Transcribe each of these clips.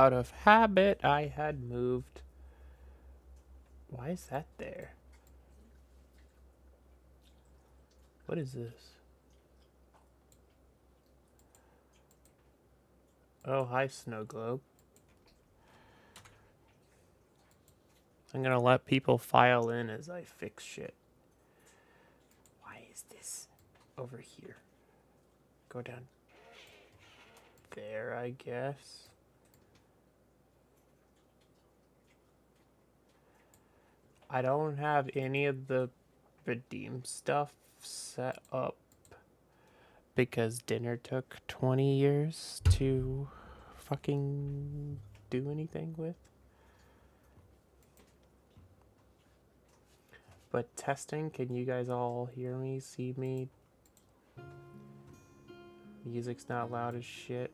Out of habit, I had moved. Why is that there? What is this? Oh, hi, Snow Globe. I'm gonna let people file in as I fix shit. Why is this over here? Go down there, I guess. I don't have any of the redeem stuff set up because dinner took 20 years to fucking do anything with. But testing, can you guys all hear me, see me? Music's not loud as shit.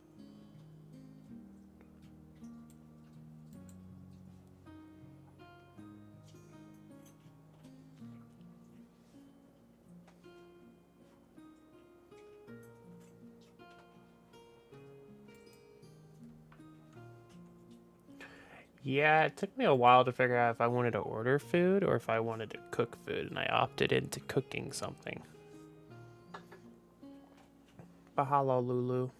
Yeah, it took me a while to figure out if I wanted to order food or if I wanted to cook food, and I opted into cooking something. Mahalo, Lulu.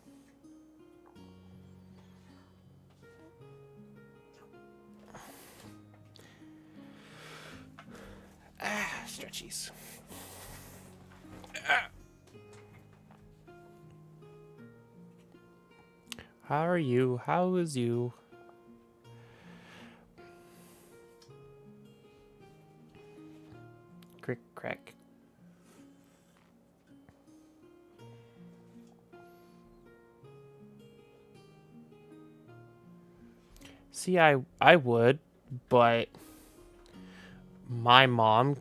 Stretchies. How are you? How is you? Crick crack. See, I would, but my mom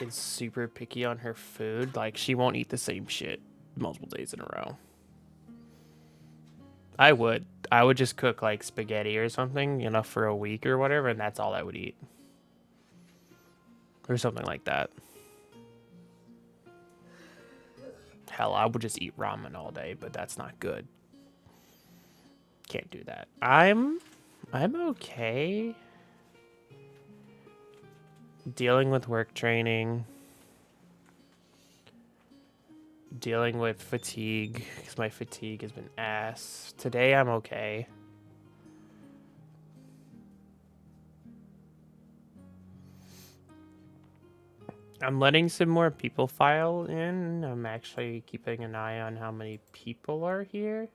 is super picky on her food. Like she won't eat the same shit multiple days in a row. I would. I would just cook like spaghetti or something, enough for a week or whatever, and that's all I would eat. Or something like that. Hell, I would just eat ramen all day, but that's not good. Can't do that. I'm okay. Dealing with work training. Dealing with fatigue, because my fatigue has been ass. Today I'm okay. I'm letting some more people file in. I'm actually keeping an eye on how many people are here.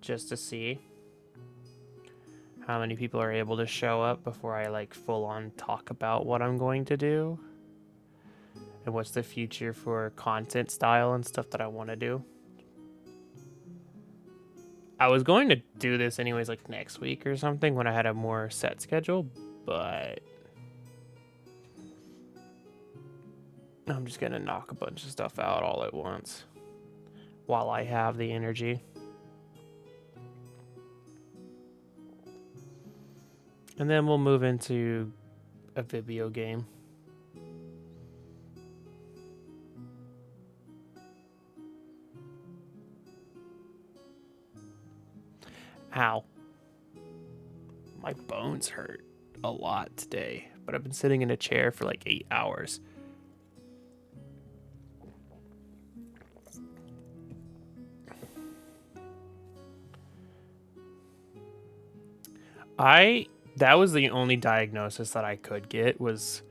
Just to see how many people are able to show up before I like full on talk about what I'm going to do. And what's the future for content style and stuff that I want to do. I was going to do this anyways like next week or something when I had a more set schedule, but I'm just going to knock a bunch of stuff out all at once while I have the energy. And then we'll move into a Vibio game. Ow. My bones hurt a lot today, but I've been sitting in a chair for like 8 hours. That was the only diagnosis that I could get was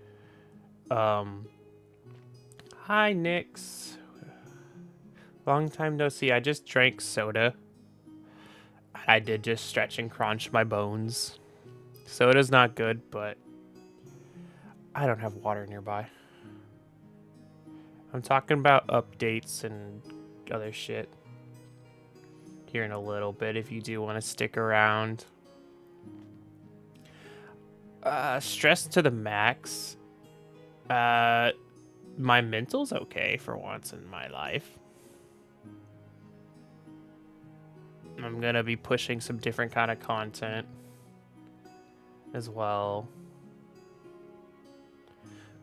hi Nix. Long time no see. I just drank soda. I did just stretch and crunch my bones. Soda's not good, but I don't have water nearby. I'm talking about updates and other shit here in a little bit if you do want to stick around. Stress to the max. My mental's okay for once in my life. I'm gonna be pushing some different kind of content as well.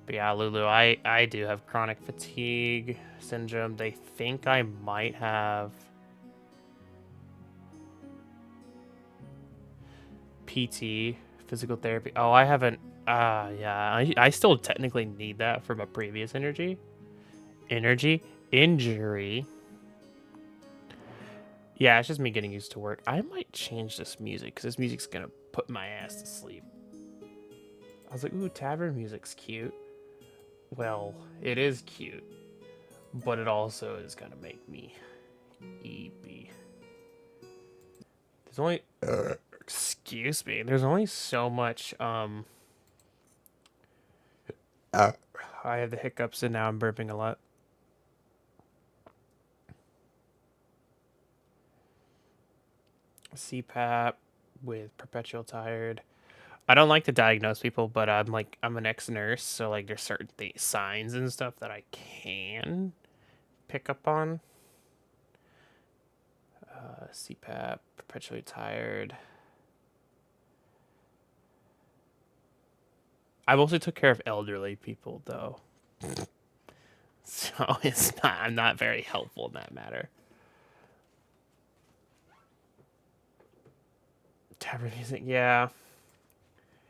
But yeah, Lulu, I do have chronic fatigue syndrome. They think I might have PT, physical therapy. Oh, I haven't. Yeah, I still technically need that from a previous injury. Yeah, it's just me getting used to work. I might change this music because this music's gonna put my ass to sleep. I was like, ooh, tavern music's cute. Well, it is cute, but it also is gonna make me eepy. There's only, excuse me. There's only so much. I have the hiccups and now I'm burping a lot. CPAP with perpetual tired. I don't like to diagnose people, but I'm an ex-nurse, so like there's certain signs and stuff that I can pick up on. CPAP, perpetually tired. I mostly took care of elderly people though, so I'm not very helpful in that matter. Tavern music, yeah.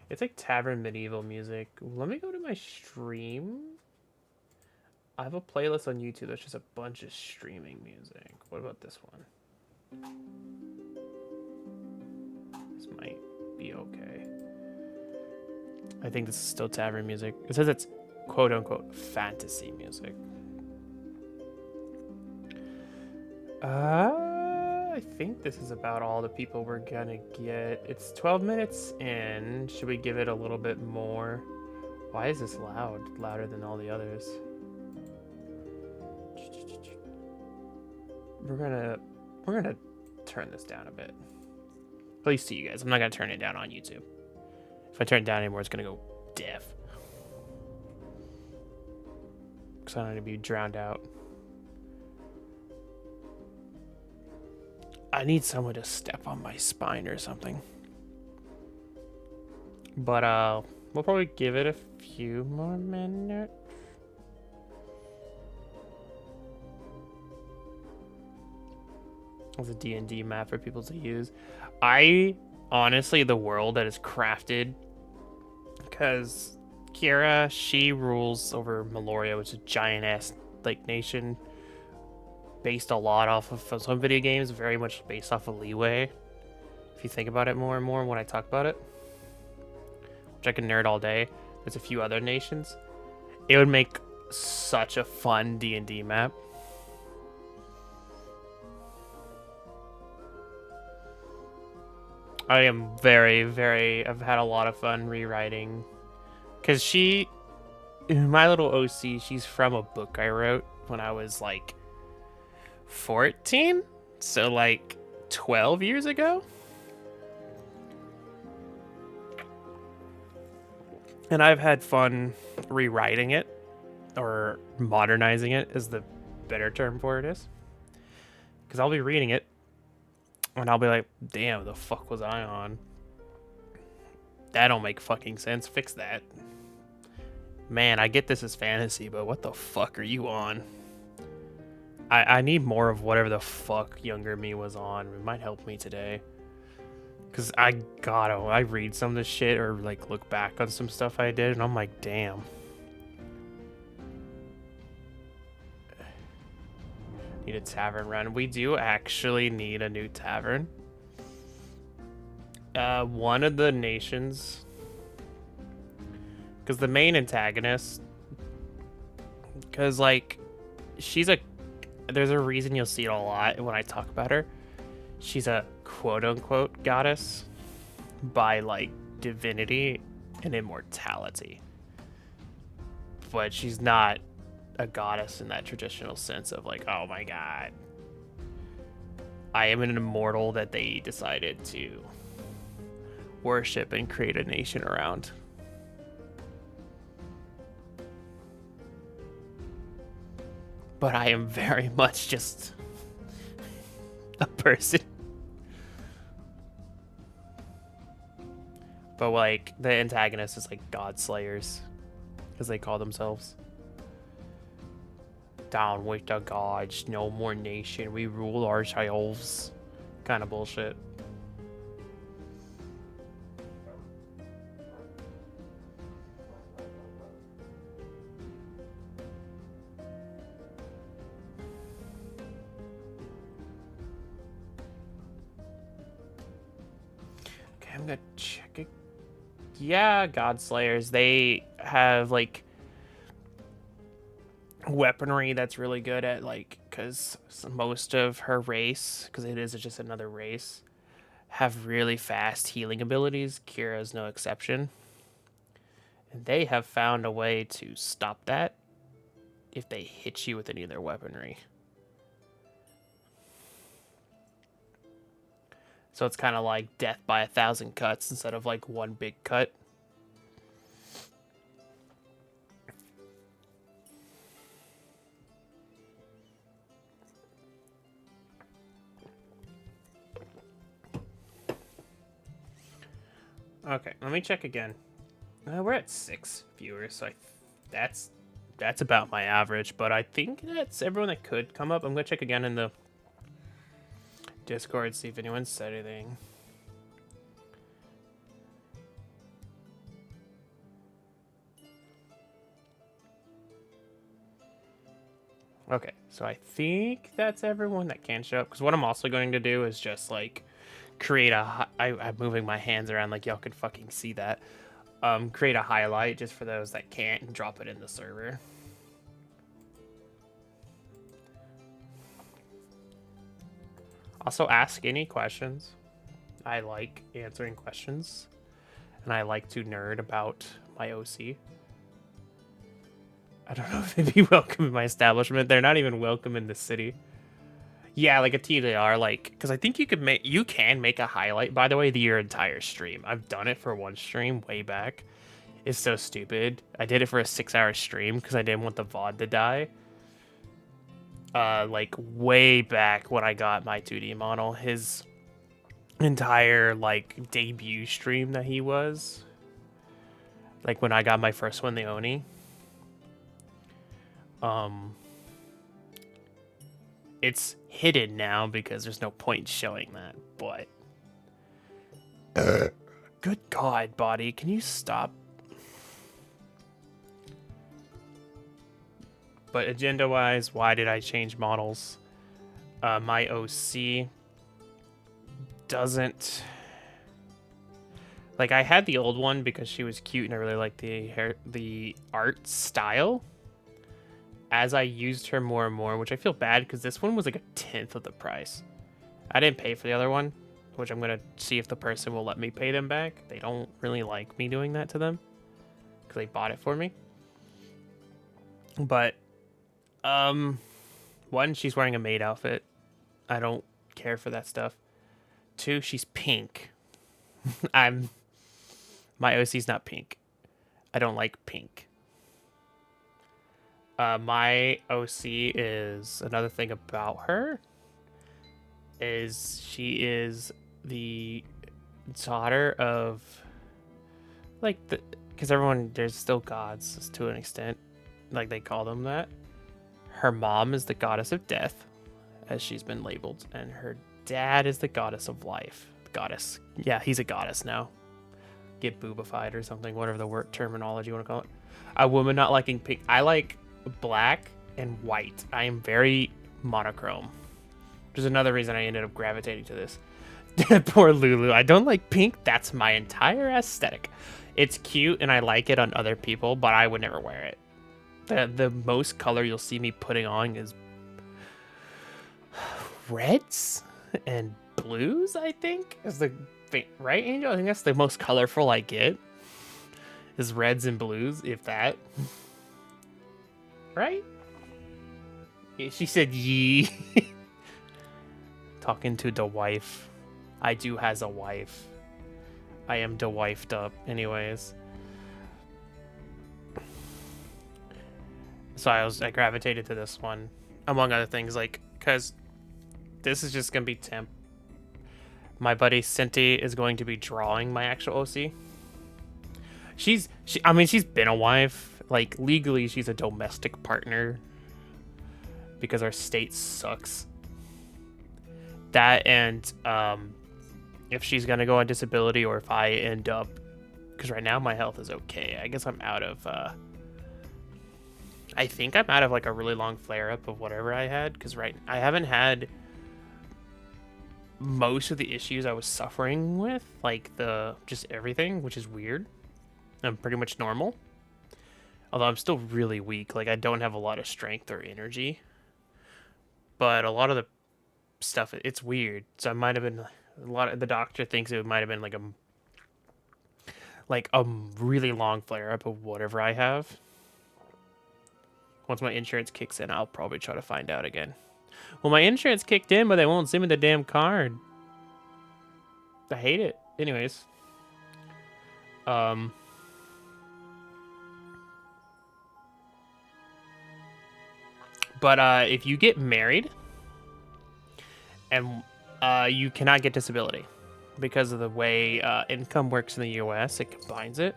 It's like tavern medieval music. Let me go to my stream. I have a playlist on YouTube that's just a bunch of streaming music. What about this one? This might be okay. I think this is still tavern music. It says it's quote unquote fantasy music. I think this is about all the people we're gonna get. It's 12 minutes in. Should we give it a little bit more? Why is this loud? Louder than all the others. We're gonna turn this down a bit. At least to you guys. I'm not gonna turn it down on YouTube. If I turn it down anymore, it's gonna go deaf. Because I don't want to be drowned out. I need someone to step on my spine or something. But we'll probably give it a few more minutes. As a D&D map for people to use. Honestly, the world that is crafted, because Kira, she rules over Meloria, which is a giant-ass like nation, based a lot off of some video games, very much based off of Leeway. If you think about it more and more when I talk about it, which I can nerd all day, there's a few other nations. It would make such a fun D&D map. I am I've had a lot of fun rewriting. Because my little OC, she's from a book I wrote when I was like 14? So like 12 years ago? And I've had fun rewriting it, or modernizing it is the better term for it is. Because I'll be reading it, and I'll be like, damn, the fuck was I on? That don't make fucking sense. Fix that. Man, I get this as fantasy, but what the fuck are you on? I need more of whatever the fuck younger me was on. It might help me today. Because I read some of this shit or like look back on some stuff I did and I'm like, damn. Need a tavern run. We do actually need a new tavern. One of the nations, because the main antagonist, because like there's a reason you'll see it a lot when I talk about her. She's a quote-unquote goddess by like divinity and immortality, but she's not a goddess in that traditional sense of like, oh my god, I am an immortal that they decided to worship and create a nation around. But I am very much just a person. But like the antagonist is like god slayers, as they call themselves. Down with the gods, no more nation, we rule ourselves. Kind of bullshit. gonna check it. Yeah, Godslayers. They have like weaponry that's really good at like, because most of her race, because it is just another race, have really fast healing abilities. Kira's no exception. And they have found a way to stop that if they hit you with any of their weaponry. So it's kind of like death by 1,000 cuts instead of like one big cut. Okay, let me check again. We're at 6 viewers, so that's about my average. But I think that's everyone that could come up. I'm gonna check again in the Discord, see if anyone said anything. Okay, so I think that's everyone that can show up. Because what I'm also going to do is just like create I'm moving my hands around like y'all could fucking see that. Create a highlight just for those that can't and drop it in the server. Also, ask any questions. I like answering questions, and I like to nerd about my OC. I don't know if they'd be welcome in my establishment. They're not even welcome in the city. Yeah, like a TDR, like, because I think you can make a highlight, by the way, your entire stream. I've done it for one stream way back. It's so stupid. I did it for a 6-hour stream because I didn't want the VOD to die. Like, way back when I got my 2D model, his entire, like, debut stream that he was. Like, when I got my first one, the Oni. It's hidden now because there's no point showing that, but... Good God, body, can you stop? But agenda-wise, why did I change models? My OC doesn't... Like, I had the old one because she was cute and I really liked the art style. As I used her more and more, which I feel bad because this one was like 1/10 of the price. I didn't pay for the other one, which I'm going to see if the person will let me pay them back. They don't really like me doing that to them because they bought it for me. But, one, she's wearing a maid outfit. I don't care for that stuff. 2, she's pink. My OC's not pink. I don't like pink. My OC is another thing about her is she is the daughter of like because everyone there's still gods to an extent, like they call them that. Her mom is the goddess of death, as she's been labeled, and her dad is the goddess of life. Goddess, yeah, he's a goddess now. Get boobified or something, whatever the word terminology you want to call it. A woman not liking pink. I like black and white. I am very monochrome. Which is another reason I ended up gravitating to this. Poor Lulu. I don't like pink. That's my entire aesthetic. It's cute and I like it on other people, but I would never wear it. The most color you'll see me putting on is reds and blues, I think. Is the right, Angel? I think that's the most colorful I get. Is reds and blues, if that. Right? She said yee. Talking to the wife. I do has a wife. I am de-wifed up anyways. So I gravitated to this one. Among other things, like, because this is just going to be temp. My buddy Cinti is going to be drawing my actual OC. She's been a wife. Like, legally, she's a domestic partner. Because our state sucks. That and, if she's going to go on disability or if I end up... Because right now my health is okay. I guess I'm out of, I think I'm out of, like, a really long flare-up of whatever I had. Because I haven't had... most of the issues I was suffering with, like just everything, which is weird. I'm pretty much normal. Although I'm still really weak. Like, I don't have a lot of strength or energy. But a lot of the stuff, it's weird. So I might have been, a lot of the doctor thinks it might have been like a really long flare up of whatever I have. Once my insurance kicks in, I'll probably try to find out again. Well, my insurance kicked in, but they won't send me the damn card. I hate it. Anyways. But if you get married and you cannot get disability because of the way income works in the US, it combines it.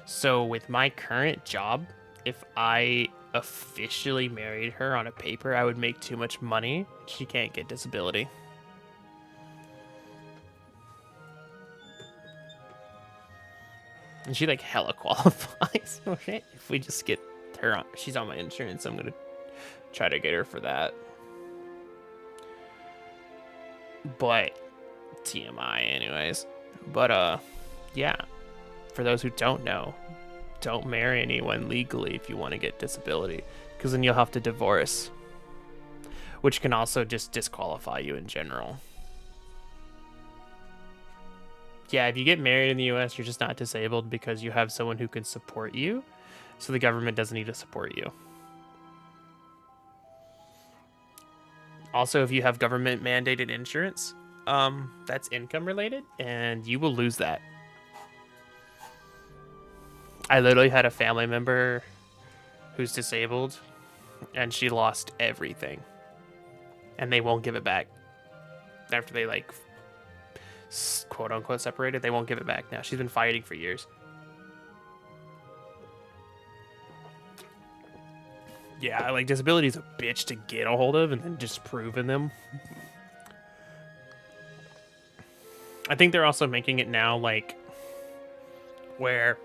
So with my current job, if I officially married her on a paper, I would make too much money. She can't get disability. And she like hella qualifies. Okay, if we just get her on, she's on my insurance, I'm gonna try to get her for that. But TMI anyways. But yeah, for those who don't know, don't marry anyone legally if you want to get disability, because then you'll have to divorce, which can also just disqualify you in general. Yeah, if you get married in the US, you're just not disabled because you have someone who can support you, so the government doesn't need to support you. Also, if you have government mandated insurance, that's income related, and you will lose that. I literally had a family member who's disabled, and she lost everything, and they won't give it back after they like quote unquote separated. They won't give it back now. She's been fighting for years. Yeah, like disability is a bitch to get a hold of and then disproving them. I think they're also making it now like where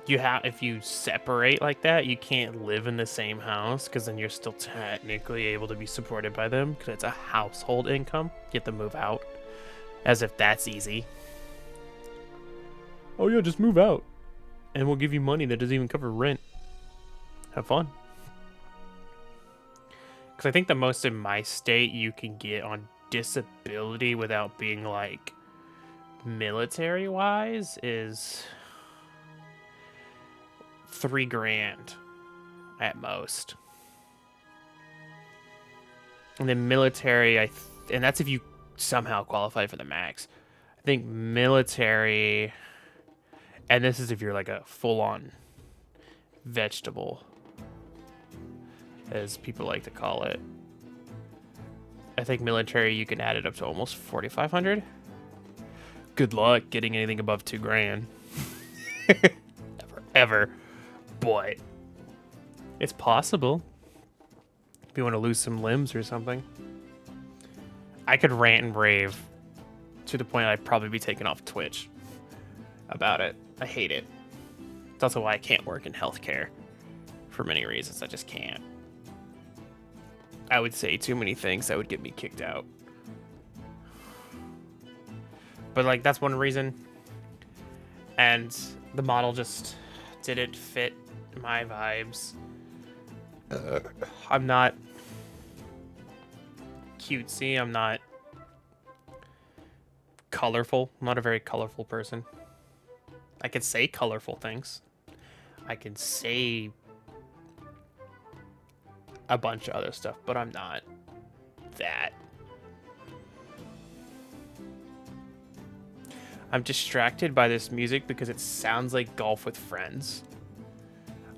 you have, if you separate like that, you can't live in the same house because then you're still technically able to be supported by them because it's a household income. You have to move out, as if that's easy. Oh yeah, just move out and we'll give you money that doesn't even cover rent. Have fun. Because I think the most in my state you can get on disability without being like military wise is $3,000 at most. And then military, and that's if you somehow qualify for the max. I think military, and this is if you're like a full-on vegetable, as people like to call it. I think military, you can add it up to almost 4,500. Good luck getting anything above $2,000. ever. But it's possible. If you want to lose some limbs or something. I could rant and rave to the point I'd probably be taken off Twitch about it. I hate it. It's also why I can't work in healthcare. For many reasons, I just can't. I would say too many things that would get me kicked out. But like, that's one reason. And the model just didn't fit my vibes. I'm not cutesy. I'm not colorful. I'm not a very colorful person. I could say colorful things. I can say a bunch of other stuff, but I'm not that. I'm distracted by this music because it sounds like Golf with Friends.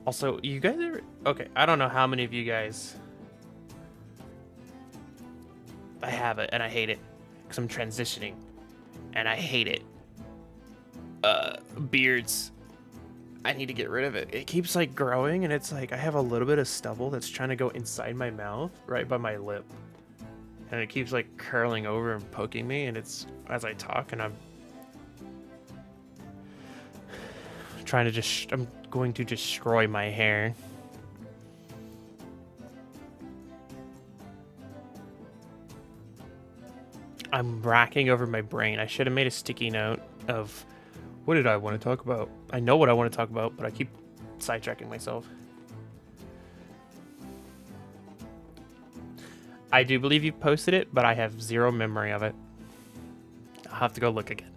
Also, you guys are... Okay, I don't know how many of you guys... I have it, and I hate it. Because I'm transitioning. And I hate it. Beards. I need to get rid of it. It keeps, like, growing, and it's like I have a little bit of stubble that's trying to go inside my mouth, right by my lip. And it keeps, like, curling over and poking me, and it's... As I talk, and I'm trying to just... I'm going to destroy my hair. I'm racking over my brain. I should have made a sticky note of what did I want to talk about. I know what I want to talk about, but I keep sidetracking myself. I do believe you posted it, but I have zero memory of it. I'll have to go look again.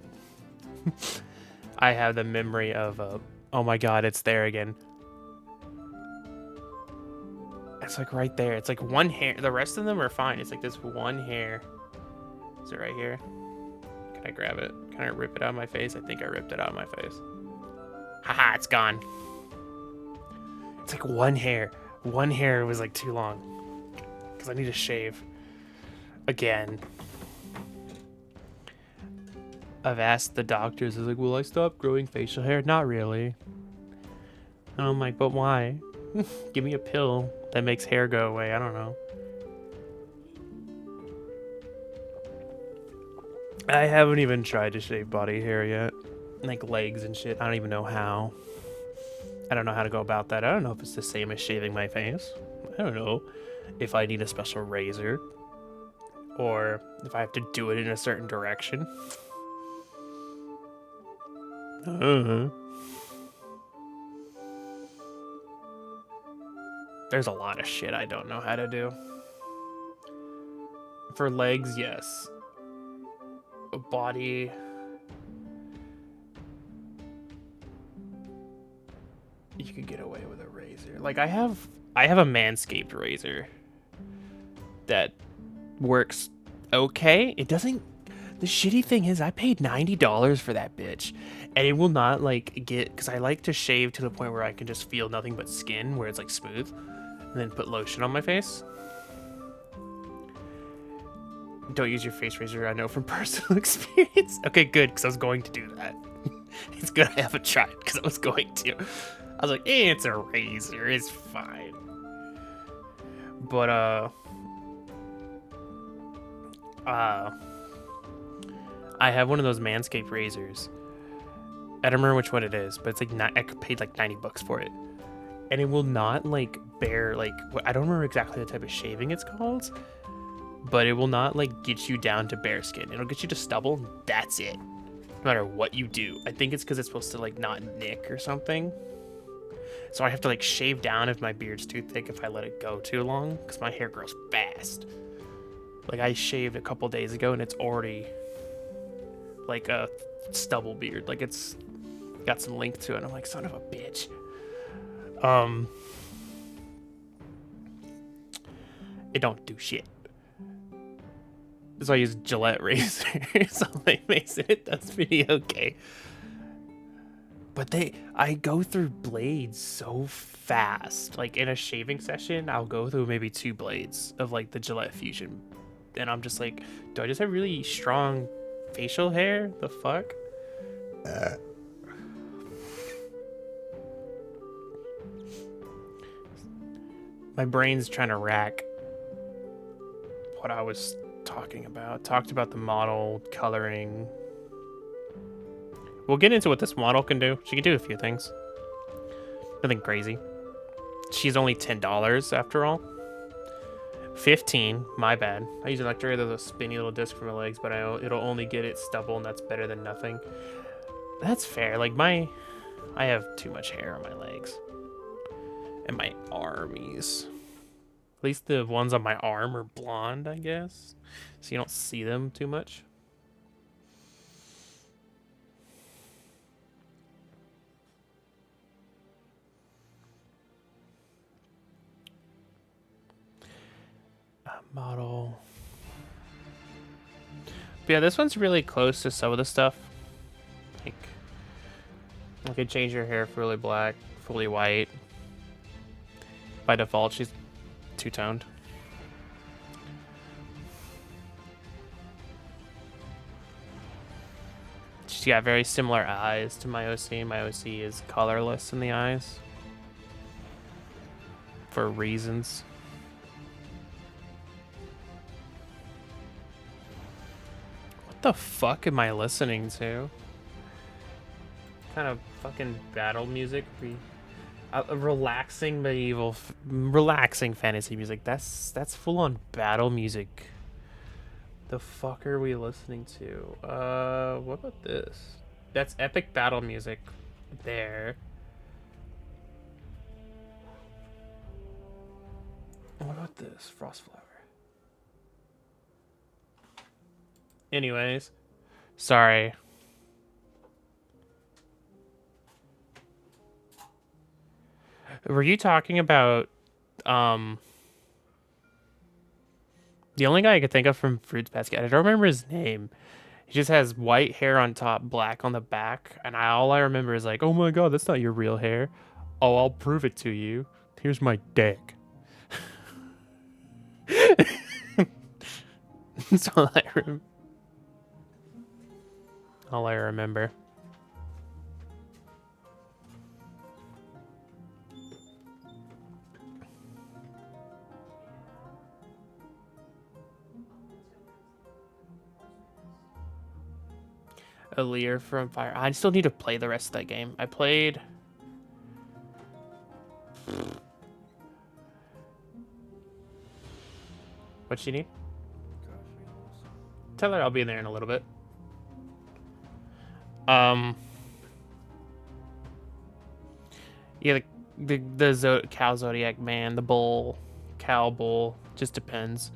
I have the memory of, oh my god, it's there again. It's like right there. It's like one hair. The rest of them are fine. It's like this one hair. Is it right here? Can I grab it? Can I rip it out of my face? I think I ripped it out of my face. Haha, it's gone. It's like one hair. One hair was like too long. Because I need to shave. Again. I've asked the doctors, I was like, will I stop growing facial hair? Not really. And I'm like, but why? Give me a pill that makes hair go away. I don't know. I haven't even tried to shave body hair yet. Like legs and shit. I don't even know how. I don't know how to go about that. I don't know if it's the same as shaving my face. I don't know if I need a special razor. Or if I have to do it in a certain direction. There's a lot of shit I don't know how to do. For legs, yes. A body... You could get away with a razor. Like I have a Manscaped razor that works okay. It doesn't. The shitty thing is, I paid $90 for that bitch, and it will not like get because I like to shave to the point where I can just feel nothing but skin, where it's like smooth, and then put lotion on my face. Don't use your face razor. I know from personal experience. Okay, good, because I was going to do that. It's good I haven't tried because I was going to. I was like, it's a razor, it's fine. But, I have one of those Manscaped razors. I don't remember which one it is, but it's like, I paid like $90 for it. And it will not like bear, like, I don't remember exactly the type of shaving it's called, but it will not like get you down to bare skin. It'll get you to stubble, and that's it. No matter what you do. I think it's because it's supposed to like not nick or something. So I have to like shave down if my beard's too thick if I let it go too long, because my hair grows fast. Like I shaved a couple days ago and it's already like a stubble beard. Like it's got some length to it. I'm like, son of a bitch. It don't do shit. So I use Gillette razor. So like makes it does pretty okay. But I go through blades so fast. Like in a shaving session, I'll go through maybe 2 blades of like the Gillette Fusion. And I'm just like, do I just have really strong facial hair? The fuck? My brain's trying to rack what I was talking about. Talked about the model, coloring. We'll get into what this model can do. She can do a few things. Nothing crazy. She's only $10 after all. 15, my bad. I use an electric, there's a spinny little disc for my legs, but it'll only get it stubble, and that's better than nothing. That's fair. Like I have too much hair on my legs. And my armies. At least the ones on my arm are blonde, I guess. So you don't see them too much. Model. But yeah, this one's really close to some of the stuff. Like, you can change your hair fully black, fully white. By default, she's two-toned. She's got very similar eyes to my OC. My OC is colorless in the eyes. For reasons. What the fuck am I listening to? Kind of fucking battle music? Relaxing medieval, relaxing fantasy music. That's full on battle music. The fuck are we listening to? What about this? That's epic battle music there. What about this? Frostflower. Anyways, sorry. Were you talking about the only guy I could think of from Fruits Basket? I don't remember his name. He just has white hair on top, black on the back, and all I remember is like, "Oh my god, that's not your real hair." Oh, I'll prove it to you. Here's my dick. That's all I remember. Alear from Fire. I still need to play the rest of that game. I played. What you need? Tell her I'll be in there in a little bit. Yeah, the cow zodiac man, the bull, cow bull, just depends.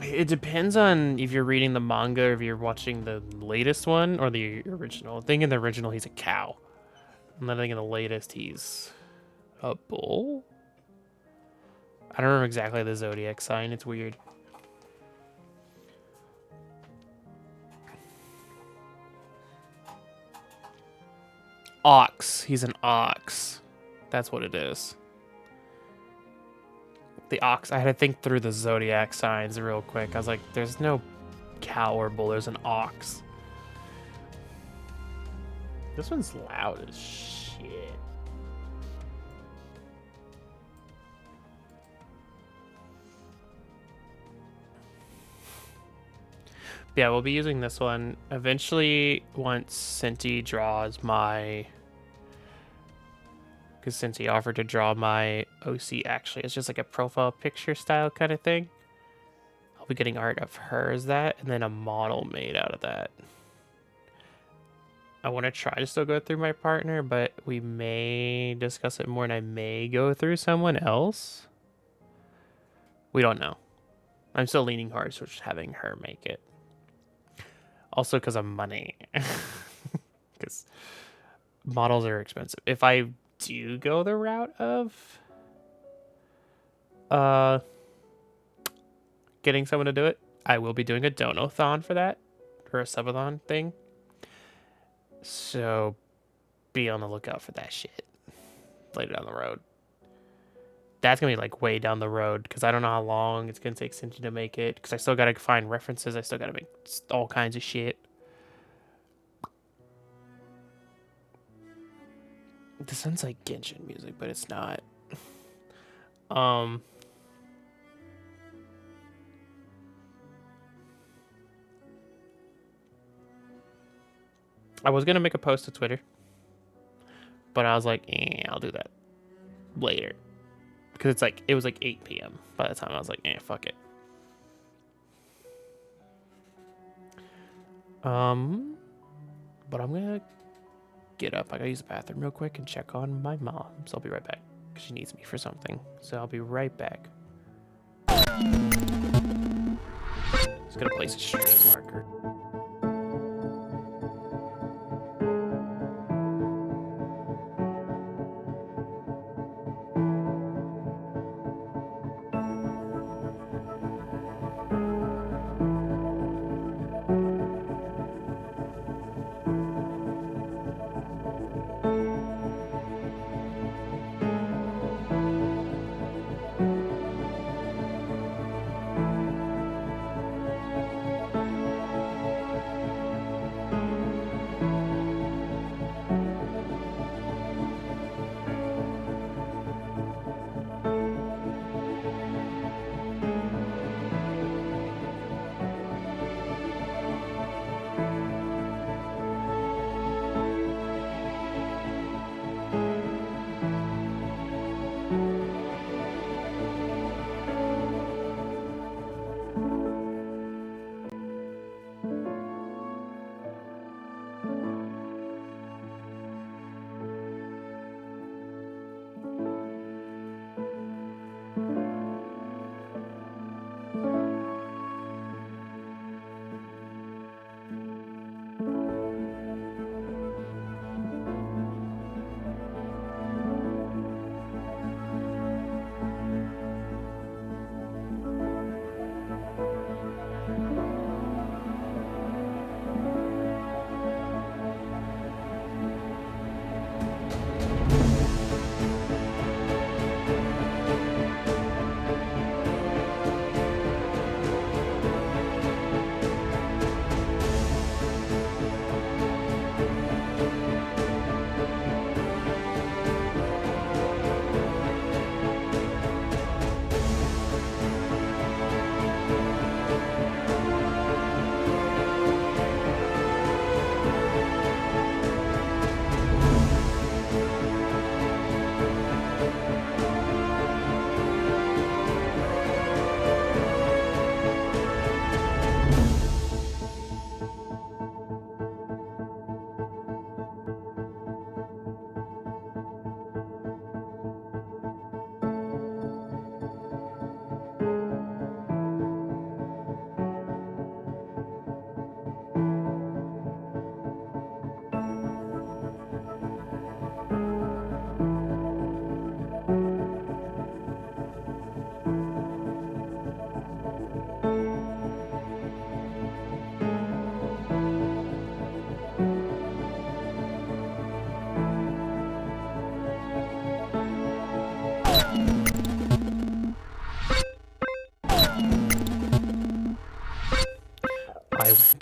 It depends on if you're reading the manga or if you're watching the latest one or the original. I think in the original he's a cow, and then I think in the latest he's a bull. I don't remember exactly the zodiac sign. It's weird. Ox. He's an ox. That's what it is. The ox. I had to think through the zodiac signs real quick. I was like, there's no cow or bull. There's an ox. This one's loud as shit. Yeah, we'll be using this one eventually once Cinti draws my... Because Cinti offered to draw my OC, actually. It's just like a profile picture style kind of thing. I'll be getting art of her as that, and then a model made out of that. I want to try to still go through my partner, but we may discuss it more, and I may go through someone else. We don't know. I'm still leaning hard towards having her make it. Also because of money. Because models are expensive. If I do go the route of getting someone to do it, I will be doing a donathon for that, or a subathon thing. So be on the lookout for that shit later down the road. That's gonna be like way down the road because I don't know how long it's gonna take Cinti to make it, because I still gotta find references. I still gotta make all kinds of shit. This sounds like Genshin music, but it's not. I was gonna make a post to Twitter, but I was like, I'll do that later, because it's like it was like 8 p.m. by the time I was like, fuck it. But I'm gonna get up. I gotta use the bathroom real quick and check on my mom. So I'll be right back, because she needs me for something. So I'll be right back. Just gonna place a stream marker.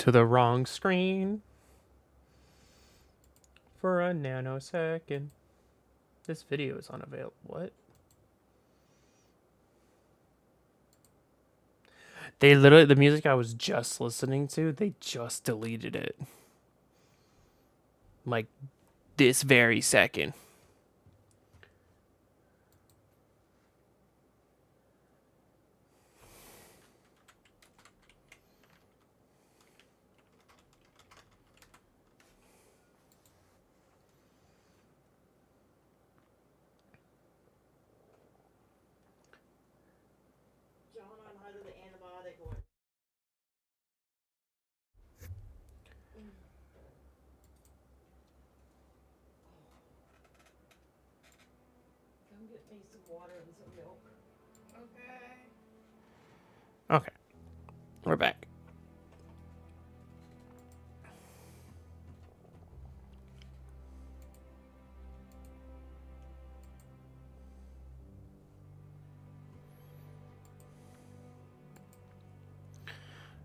to the wrong screen for a nanosecond. This video is unavailable. What? They literally, the music I was just listening to, they just deleted it. Like this very second. Okay, we're back.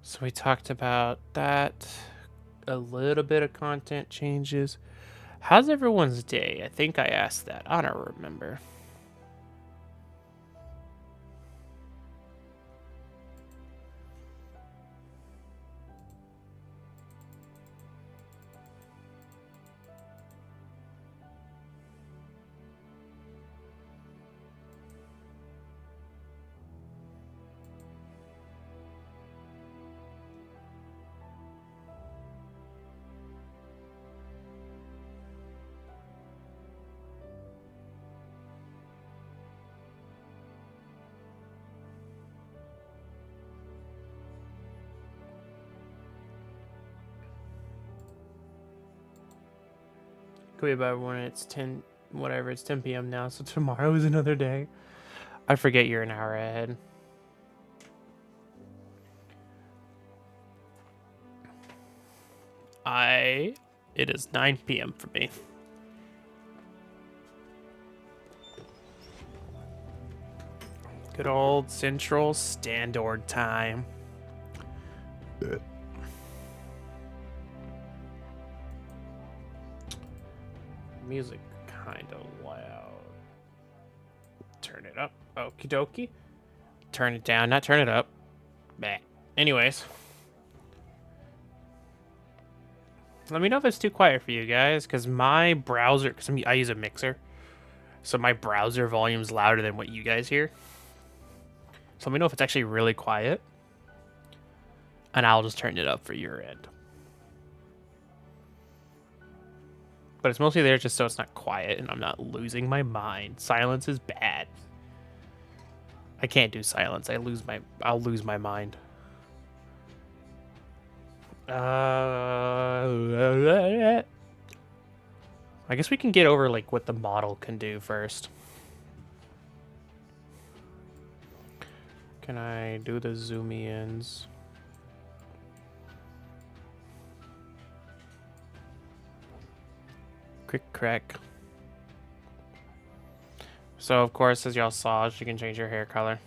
So we talked about that, a little bit of content changes. How's everyone's day? I think I asked that. I don't remember. Could be about when it's 10, whatever, it's 10 p.m. now, so tomorrow is another day. I forget you're an hour ahead. It is 9 p.m. for me. Good old Central Standard Time. Music kind of loud. Turn it up. Okie dokie. Turn it down, not turn it up. Bah. Anyways. Let me know if it's too quiet for you guys, because my browser, because I use a mixer, so my browser volume's louder than what you guys hear. So let me know if it's actually really quiet, and I'll just turn it up for your end. But it's mostly there just so it's not quiet and I'm not losing my mind. Silence is bad. I can't do silence. I'll lose my mind. I guess we can get over like what the model can do first. Can I do the zoomy ins? Quick crack. So of course, as y'all saw, you can change your hair color.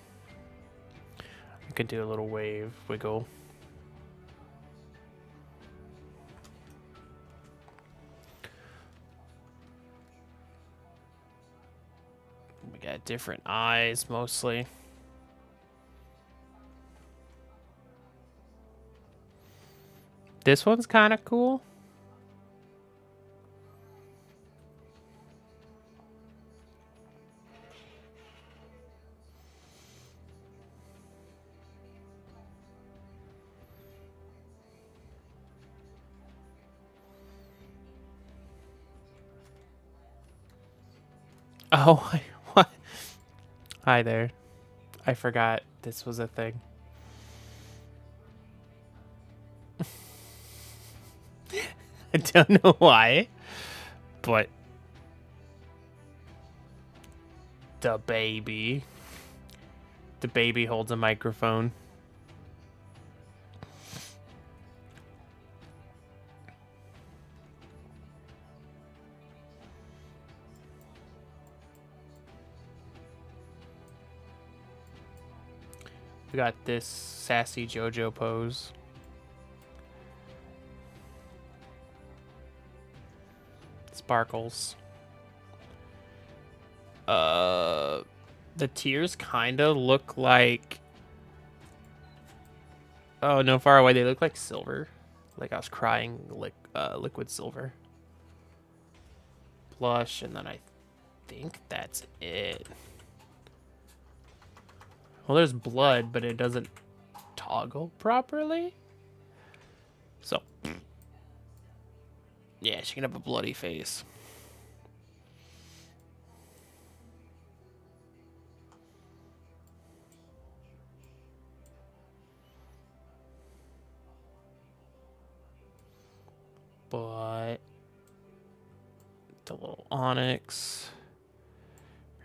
You can do a little wave wiggle. We got different eyes mostly. This one's kind of cool. Oh, what? Hi there. I forgot this was a thing. I don't know why, but the baby holds a microphone. We got this sassy JoJo pose. sparkles. The tears kind of look like... Oh, no, far away. They look like silver. Like I was crying liquid silver. Blush, and then I think that's it. Well, there's blood, but it doesn't toggle properly. So, yeah, she can have a bloody face. But the little onyx,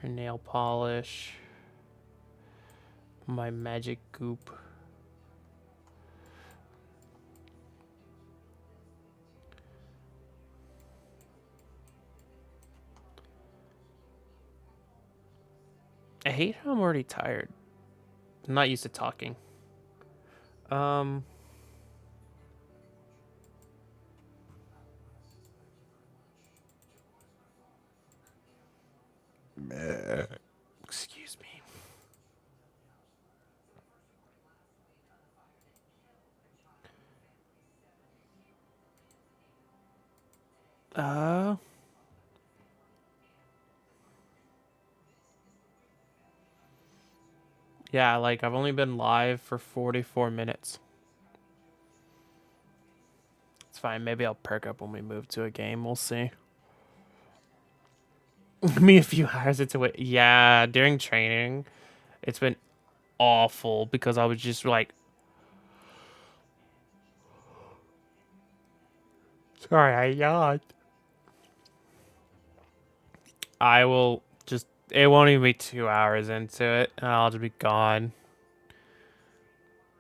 her nail polish, my magic goop. I hate how I'm already tired. I'm not used to talking. Excuse me. Yeah, like I've only been live for 44 minutes. It's fine. Maybe I'll perk up when we move to a game. We'll see. Me a few hours into it. Yeah, during training, it's been awful because I was just like, sorry, I yawned. I will just, it won't even be 2 hours into it, and I'll just be gone.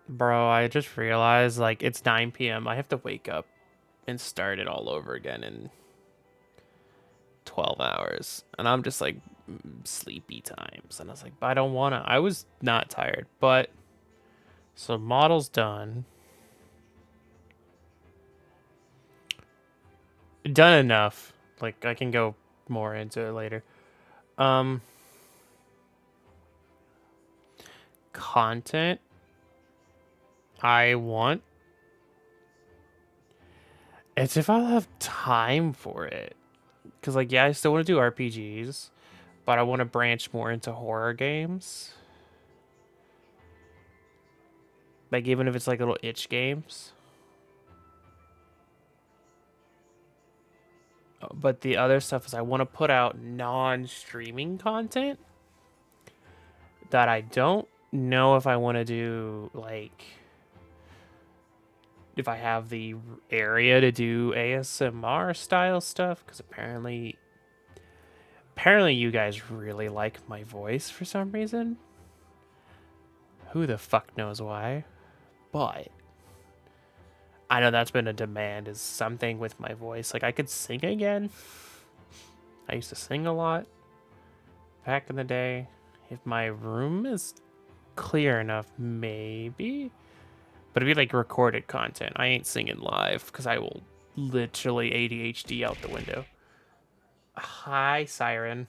Bro, I just realized, like, it's 9 p.m. I have to wake up and start it all over again in 12 hours. And I'm just like, sleepy times. And I was like, but I don't want to. I was not tired, but so model's done. Done enough. Like, I can go more into it later. Content I want. It's if I'll have time for it. Because, like, yeah, I still want to do RPGs, but I want to branch more into horror games. Like, even if it's like little itch games. But the other stuff is I want to put out non-streaming content that I don't know if I want to do, like, if I have the area to do ASMR style stuff, because apparently you guys really like my voice for some reason. Who the fuck knows why? But I know that's been a demand, is something with my voice. Like, I could sing again. I used to sing a lot back in the day. If my room is clear enough, maybe. But it'd be like recorded content. I ain't singing live because I will literally ADHD out the window. Hi, Siren.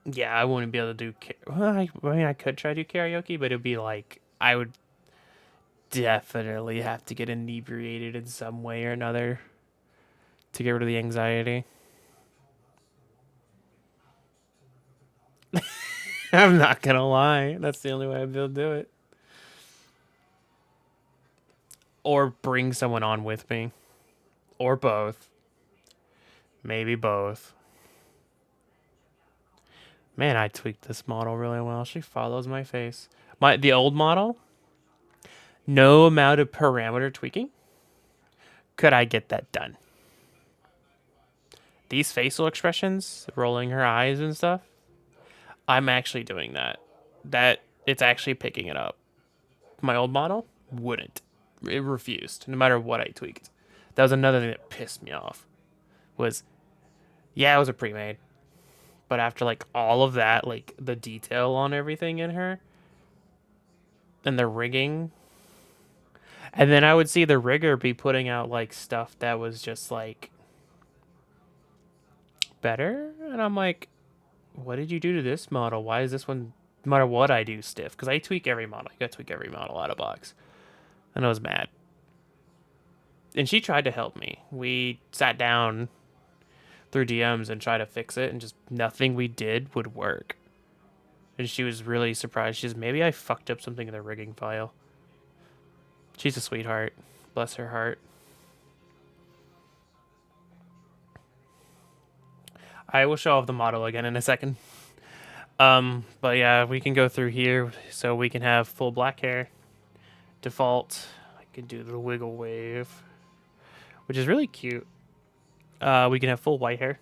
Yeah, I wouldn't be able to do... Well, I mean, I could try to do karaoke, but it'd be like... I would definitely have to get inebriated in some way or another to get rid of the anxiety. I'm not gonna lie. That's the only way I'd be able to do it. Or bring someone on with me. Or both. Maybe both. Man, I tweaked this model really well. She follows my face. The old model, no amount of parameter tweaking could I get that done. These facial expressions, rolling her eyes and stuff, I'm actually doing that. It's actually picking it up. My old model wouldn't. It refused, no matter what I tweaked. That was another thing that pissed me off. Was, yeah, it was a pre-made, but after like all of that, like the detail on everything in her, and the rigging, And then I would see the rigger be putting out like stuff that was just like better, and I'm like, what did you do to this model? Why is this one, no matter what I do, stiff? Because I tweak every model. I gotta tweak every model out of box. And I was mad. And she tried to help me. We sat down through DMs and tried to fix it, and just nothing we did would work. And she was really surprised. She's maybe I fucked up something in the rigging file. She's a sweetheart. Bless her heart. I will show off the model again in a second. But yeah, we can go through here. So we can have full black hair. Default. I can do the wiggle wave, which is really cute. We can have full white hair.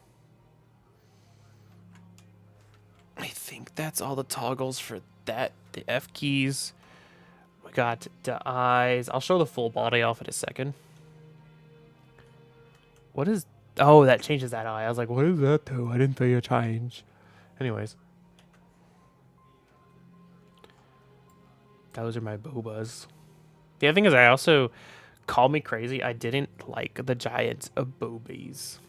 I think that's all the toggles for that. The F keys. We got the eyes. I'll show the full body off in a second. What is... Oh, that changes that eye. I was like, what is that though? I didn't see a change. Anyways. Those are my boobas. The other thing is I also... Call me crazy. I didn't like the giants of boobies.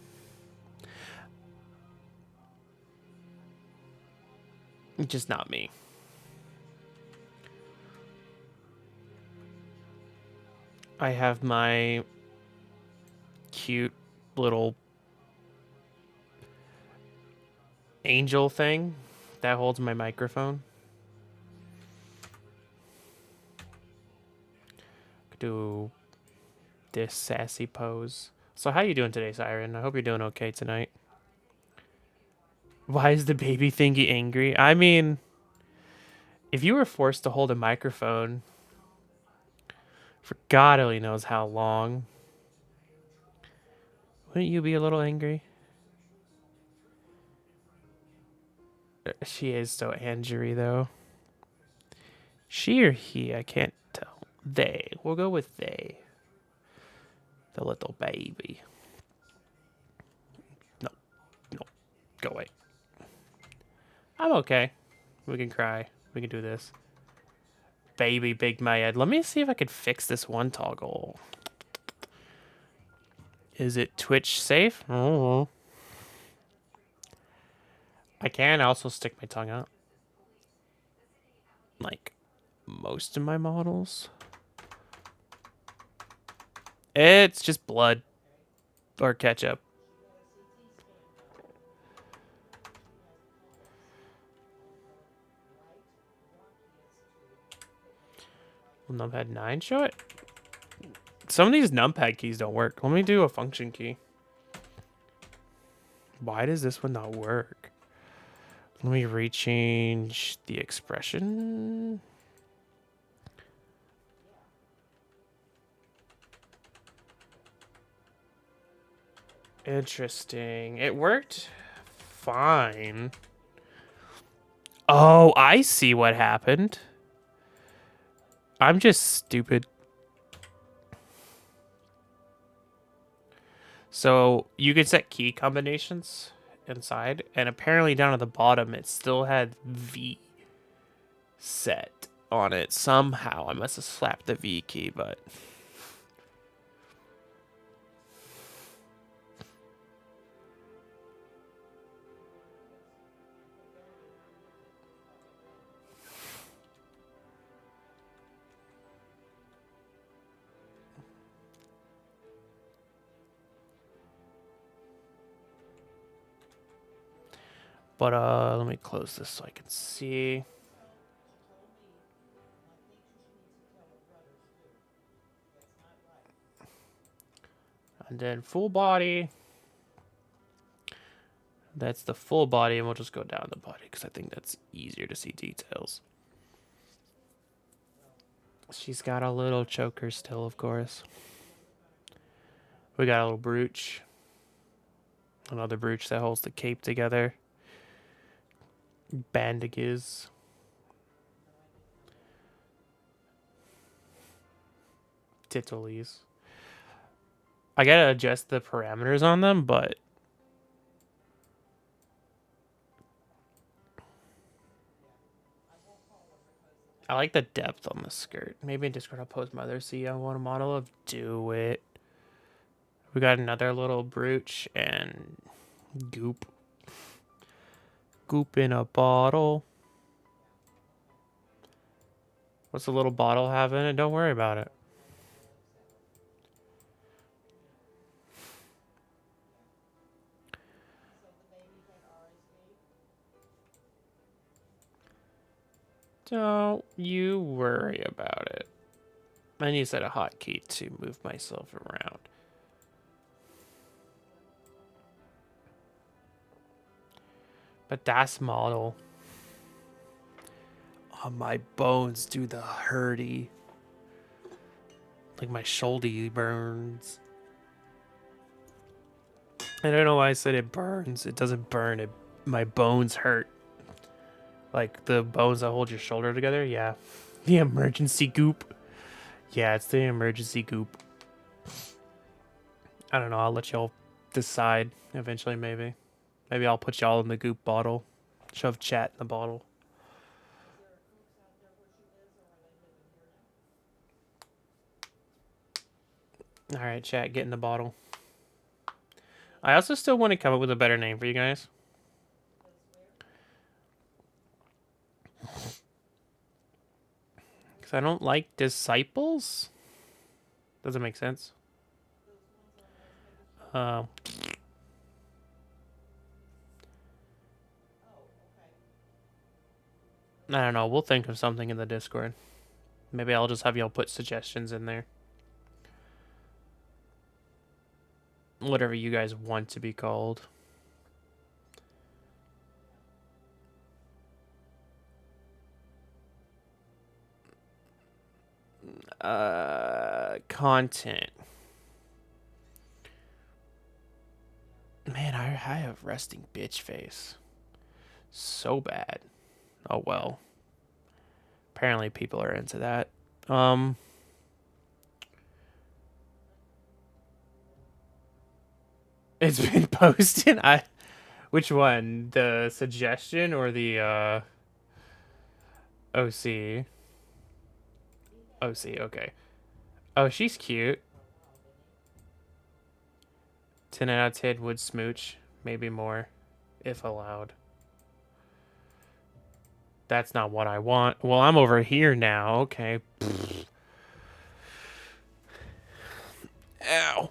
Just not me. I have my cute little angel thing that holds my microphone. Do this sassy pose. So how you doing today, Siren? I hope you're doing okay tonight. Why is the baby thingy angry? I mean, if you were forced to hold a microphone for God only knows how long, wouldn't you be a little angry? She is so Angery, though. She or he, I can't tell. They. We'll go with they. The little baby. No. No. Go away. I'm okay. We can cry. We can do this. Baby Big Mad. Let me see if I can fix this one toggle. Is it Twitch safe? Oh. I can also stick my tongue out. Like most of my models. It's just blood or ketchup. Will numpad 9 show it? Some of these numpad keys don't work. Let me do a function key. Why does this one not work? Let me rechange the expression. Interesting. It worked fine. Oh, I see what happened. I'm just stupid. So you can set key combinations inside, and apparently down at the bottom it still had V set on it somehow. I must have slapped the V key, but let me close this so I can see. And then full body. That's the full body, and we'll just go down the body because I think that's easier to see details. She's got a little choker still, of course. We got a little brooch. Another brooch that holds the cape together. Bandages. Titilies. I gotta adjust the parameters on them, but I like the depth on the skirt. Maybe in Discord I'll post my other see I want a model of do it. We got another little brooch and goop. Goop in a bottle. What's the little bottle have in it? Don't worry about it. Don't you worry about it. I need to set a hotkey to move myself around. But that's model. Oh, my bones do the hurty. Like my shoulder burns. I don't know why I said it burns. It doesn't burn. My bones hurt. Like the bones that hold your shoulder together. Yeah. The emergency goop. Yeah, it's the emergency goop. I don't know. I'll let y'all decide eventually, maybe. Maybe I'll put y'all in the goop bottle. Shove chat in the bottle. All right, chat, get in the bottle. I also still want to come up with a better name for you guys. Because I don't like disciples. Doesn't make sense. I don't know. We'll think of something in the Discord. Maybe I'll just have y'all put suggestions in there. Whatever you guys want to be called. Content. Man, I have resting bitch face. So bad. Oh well. Apparently people are into that. It's been posted. Which one? The suggestion or the OC? OC, okay. Oh, she's cute. 10 out of 10 would smooch. Maybe more, if allowed. That's not what I want. Well, I'm over here now. Okay. Ow.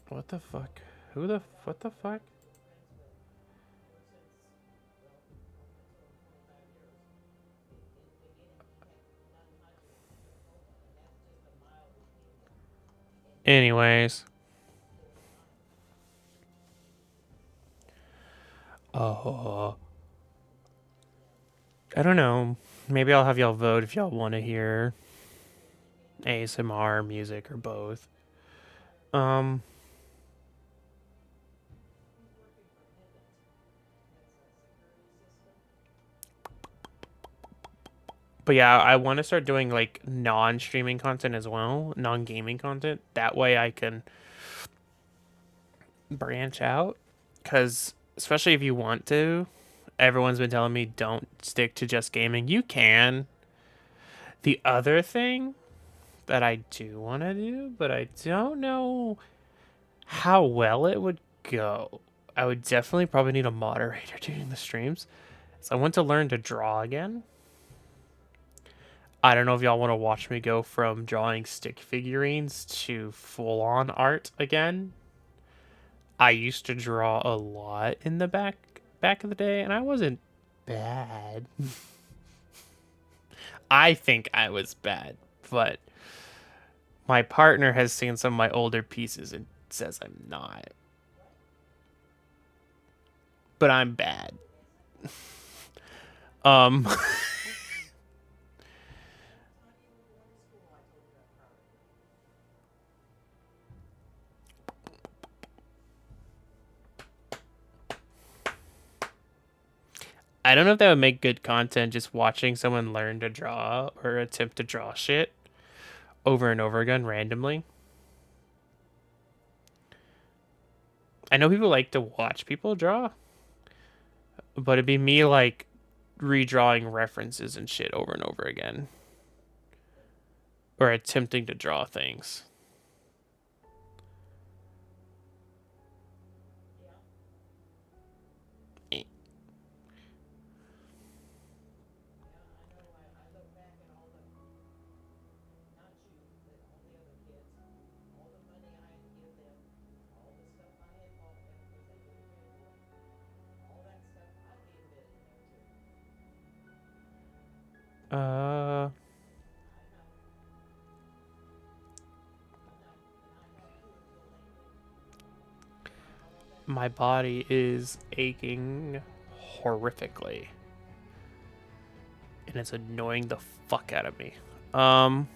What the fuck? What the fuck? Anyways. Oh. I don't know. Maybe I'll have y'all vote if y'all want to hear ASMR, music, or both. But yeah, I want to start doing like non-streaming content as well, non-gaming content. That way I can branch out. Because especially if you want to, everyone's been telling me don't stick to just gaming. You can. The other thing that I do want to do, but I don't know how well it would go. I would definitely probably need a moderator doing the streams. So I want to learn to draw again. I don't know if y'all want to watch me go from drawing stick figurines to full-on art again. I used to draw a lot in the back of the day, and I wasn't bad. I think I was bad, but my partner has seen some of my older pieces and says I'm not. But I'm bad. um I don't know if that would make good content, just watching someone learn to draw or attempt to draw shit over and over again randomly. I know people like to watch people draw, but it'd be me like redrawing references and shit over and over again, or attempting to draw things. Uh, my body is aching horrifically, and it's annoying the fuck out of me. Um,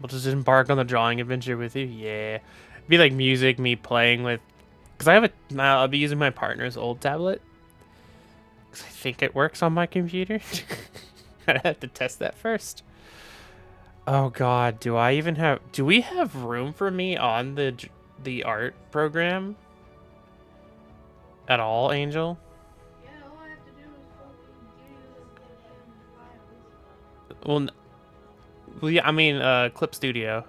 we'll just embark on the drawing adventure with you. Yeah, it'd be like music, me playing with, because I have a. I'll be using my partner's old tablet. Because I think it works on my computer. I have to test that first. Oh God, do I even have? Do we have room for me on the art program at all, Angel? Yeah, all I have to do is fucking give you the files. Well, well, yeah, I mean, Clip Studio.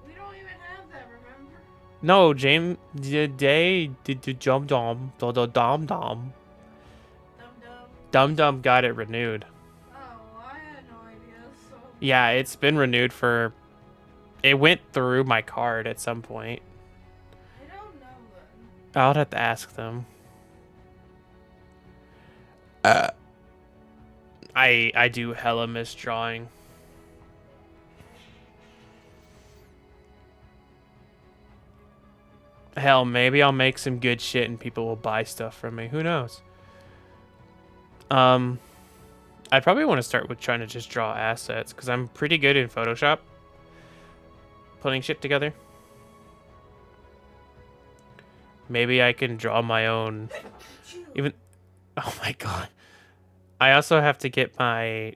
We don't even have that, remember? No, James, they did jump dom, do dom dom. Dum dum. Dum Dum got it renewed. Oh, I had no idea, so. Yeah, it's been renewed for. It went through my card at some point. I don't know then. I'll have to ask them. I do hella miss drawing. Hell, maybe I'll make some good shit and people will buy stuff from me. Who knows? I'd probably want to start with trying to just draw assets because I'm pretty good in Photoshop putting shit together. Maybe I can draw my own. Even. Oh my god. I also have to get my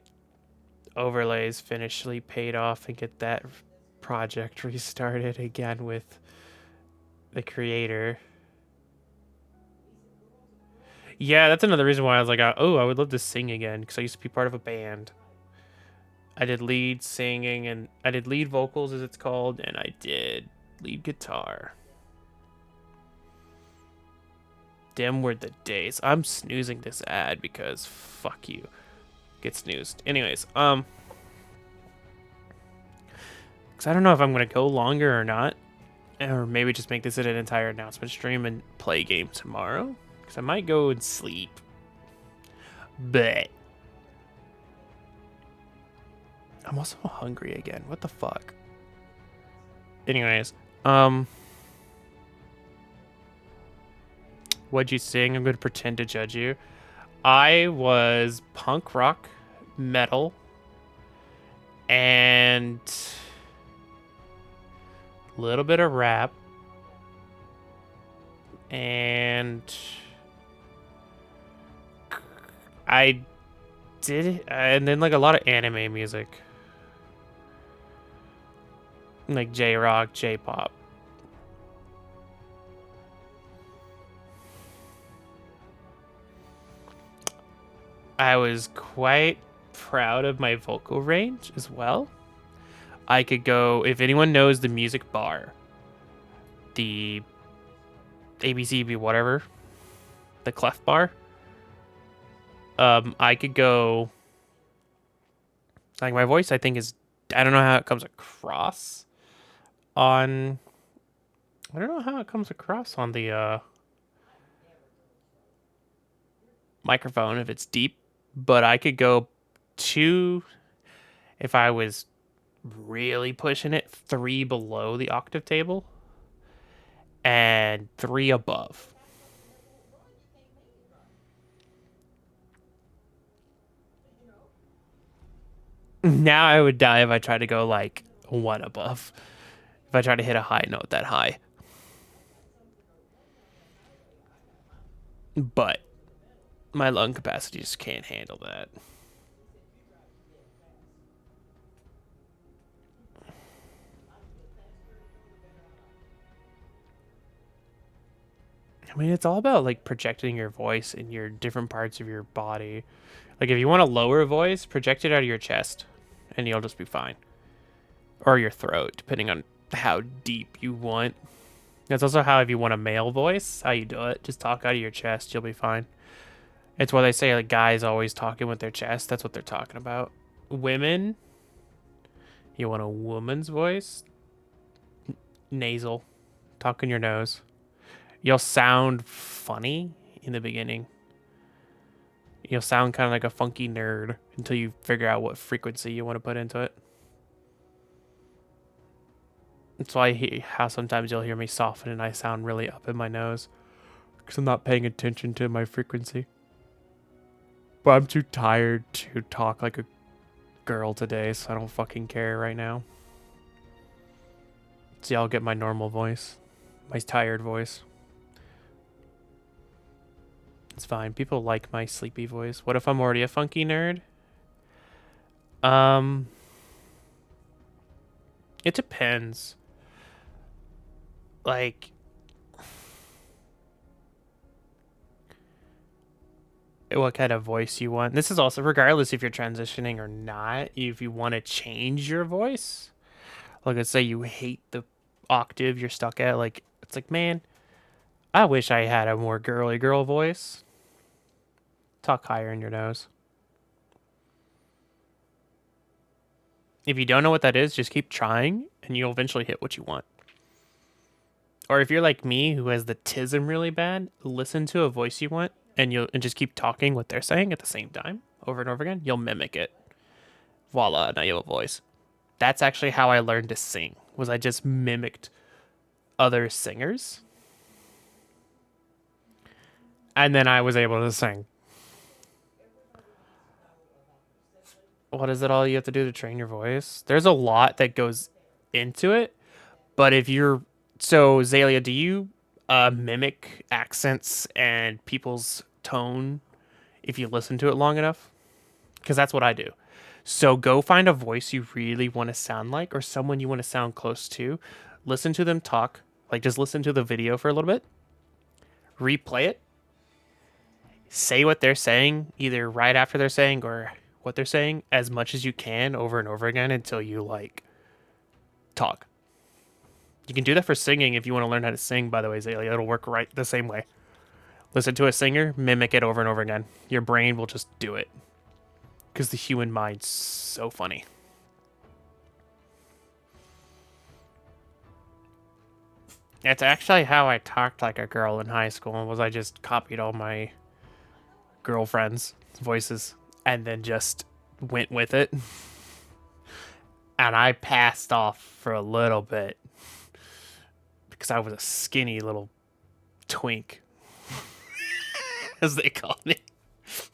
overlays finishly paid off and get that project restarted again with the creator. Yeah, that's another reason why I was like, oh, I would love to sing again because I used to be part of a band. I did lead singing and I did lead vocals as it's called, and I did lead guitar. Them were the days. I'm snoozing this ad because fuck you. Get snoozed. Anyways, because I don't know if I'm gonna go longer or not, or maybe just make this an entire announcement stream and play game tomorrow. Because I might go and sleep. But I'm also hungry again. What the fuck? Anyways, what'd you sing? I'm gonna pretend to judge you. I was punk rock, metal, and a little bit of rap, and I did, and then like a lot of anime music, like J-rock, J-pop. I was quite proud of my vocal range as well. I could go, if anyone knows the music bar, the ABCB whatever, the clef bar, I could go, like my voice I think is, I don't know how it comes across on, I don't know how it comes across on the microphone if it's deep, but I could go 2, if I was really pushing it, 3 below the octave table and 3 above. Now I would die if I tried to go like 1 above. If I try to hit a high note that high. But My lung capacity just can't handle that. I mean, it's all about like projecting your voice in your different parts of your body. Like if you want a lower voice, project it out of your chest and you'll just be fine. Or your throat, depending on how deep you want. That's also how if you want a male voice, how you do it. Just talk out of your chest, you'll be fine. It's why they say like guys always talking with their chest. That's what they're talking about. Women, you want a woman's voice? Nasal. Talk in your nose. You'll sound funny in the beginning. You'll sound kind of like a funky nerd until you figure out what frequency you want to put into it. That's why how sometimes you'll hear me soften and I sound really up in my nose because I'm not paying attention to my frequency. But I'm too tired to talk like a girl today, so I don't fucking care right now. So y'all get my normal voice, my tired voice. It's fine. People like my sleepy voice. What if I'm already a funky nerd? It depends. Like, what kind of voice you want. This is also regardless if you're transitioning or not. If you want to change your voice, like let's say you hate the octave you're stuck at, like it's like, man, I wish I had a more girly girl voice. Talk higher in your nose. If you don't know what that is, just keep trying and you'll eventually hit what you want. Or if you're like me who has the tism really bad, listen to a voice you want and just keep talking what they're saying at the same time over and over again. You'll mimic it. Voila, now you have a voice. That's actually how I learned to sing. Was I just mimicked other singers, and then I was able to sing. What is it all you have to do to train your voice? There's a lot that goes into it, but if you're so Zalia, do you mimic accents and people's tone if you listen to it long enough? Because that's what I do. So go find a voice you really want to sound like or someone you want to sound close to. Listen to them talk. Like just listen to the video for a little bit. Replay it. Say what they're saying either right after they're saying or what they're saying as much as you can over and over again until you like talk. You can do that for singing if you want to learn how to sing, by the way, Zaylia. It'll work right the same way. Listen to a singer, mimic it over and over again. Your brain will just do it. Because the human mind's so funny. It's actually how I talked like a girl in high school, was I just copied all my girlfriends' voices and then just went with it. And I passed off for a little bit because I was a skinny little twink, as they called me.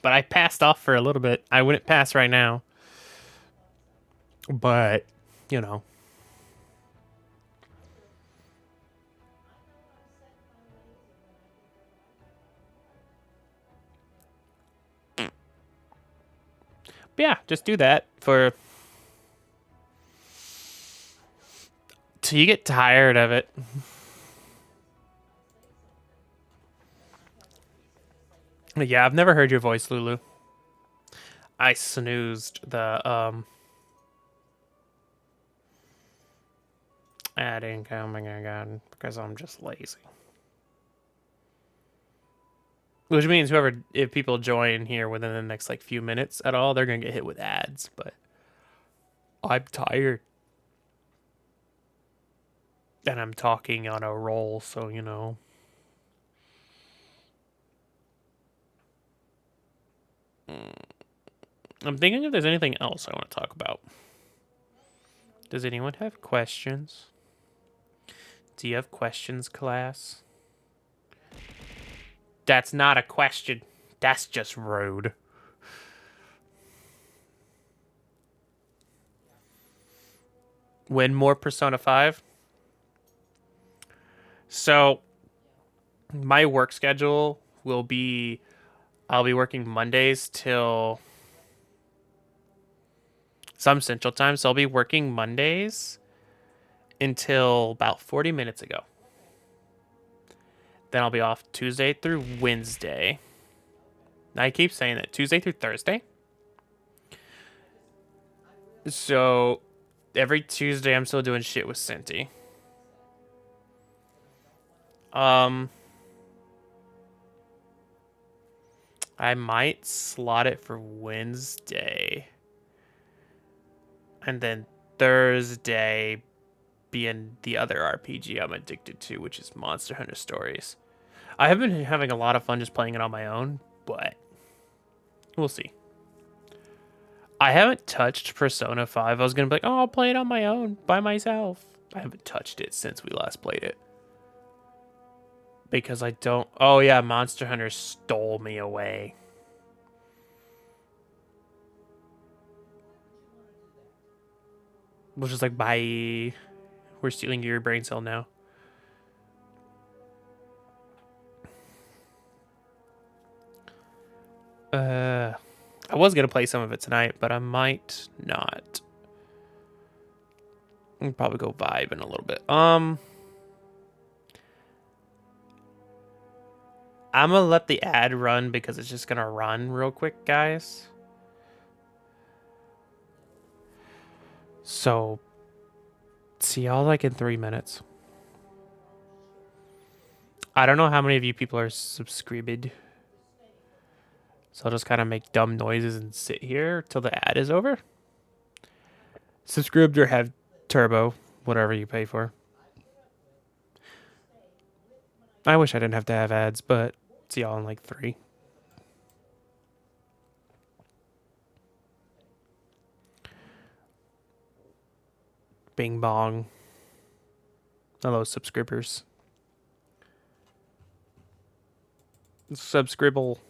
But I passed off for a little bit. I wouldn't pass right now. But, you know. But yeah, just do that for till you get tired of it. Yeah, I've never heard your voice, Lulu. I snoozed the ad incoming again because I'm just lazy. Which means if people join here within the next like few minutes at all, they're gonna get hit with ads. But I'm tired, and I'm talking on a roll, so you know. I'm thinking if there's anything else I want to talk about. Does anyone have questions? Do you have questions, class? That's not a question. That's just rude. When more Persona 5? So, my work schedule will be I'll be working Mondays till some Central Time, so I'll be working Mondays until about 40 minutes ago. Then I'll be off Tuesday through Wednesday. I keep saying that. Tuesday through Thursday. So every Tuesday I'm still doing shit with Cinti. Um I might slot it for Wednesday. And then Thursday being the other RPG I'm addicted to, which is Monster Hunter Stories. I have been having a lot of fun just playing it on my own, but we'll see. I haven't touched Persona 5. I was going to be like, oh, I'll play it on my own by myself. I haven't touched it since we last played it. Because I don't. Oh, yeah, Monster Hunter stole me away. Was just like, bye. We're stealing your brain cell now. I was gonna play some of it tonight, but I might not. I'll probably go vibe in a little bit. I'm gonna let the ad run because it's just gonna run real quick, guys. So, see y'all like in 3 minutes. I don't know how many of you people are subscribed. So I'll just kind of make dumb noises and sit here till the ad is over. Subscribed or have turbo, whatever you pay for. I wish I didn't have to have ads, but see y'all in like 3. Bing bong. Hello, subscribers. Subscribble.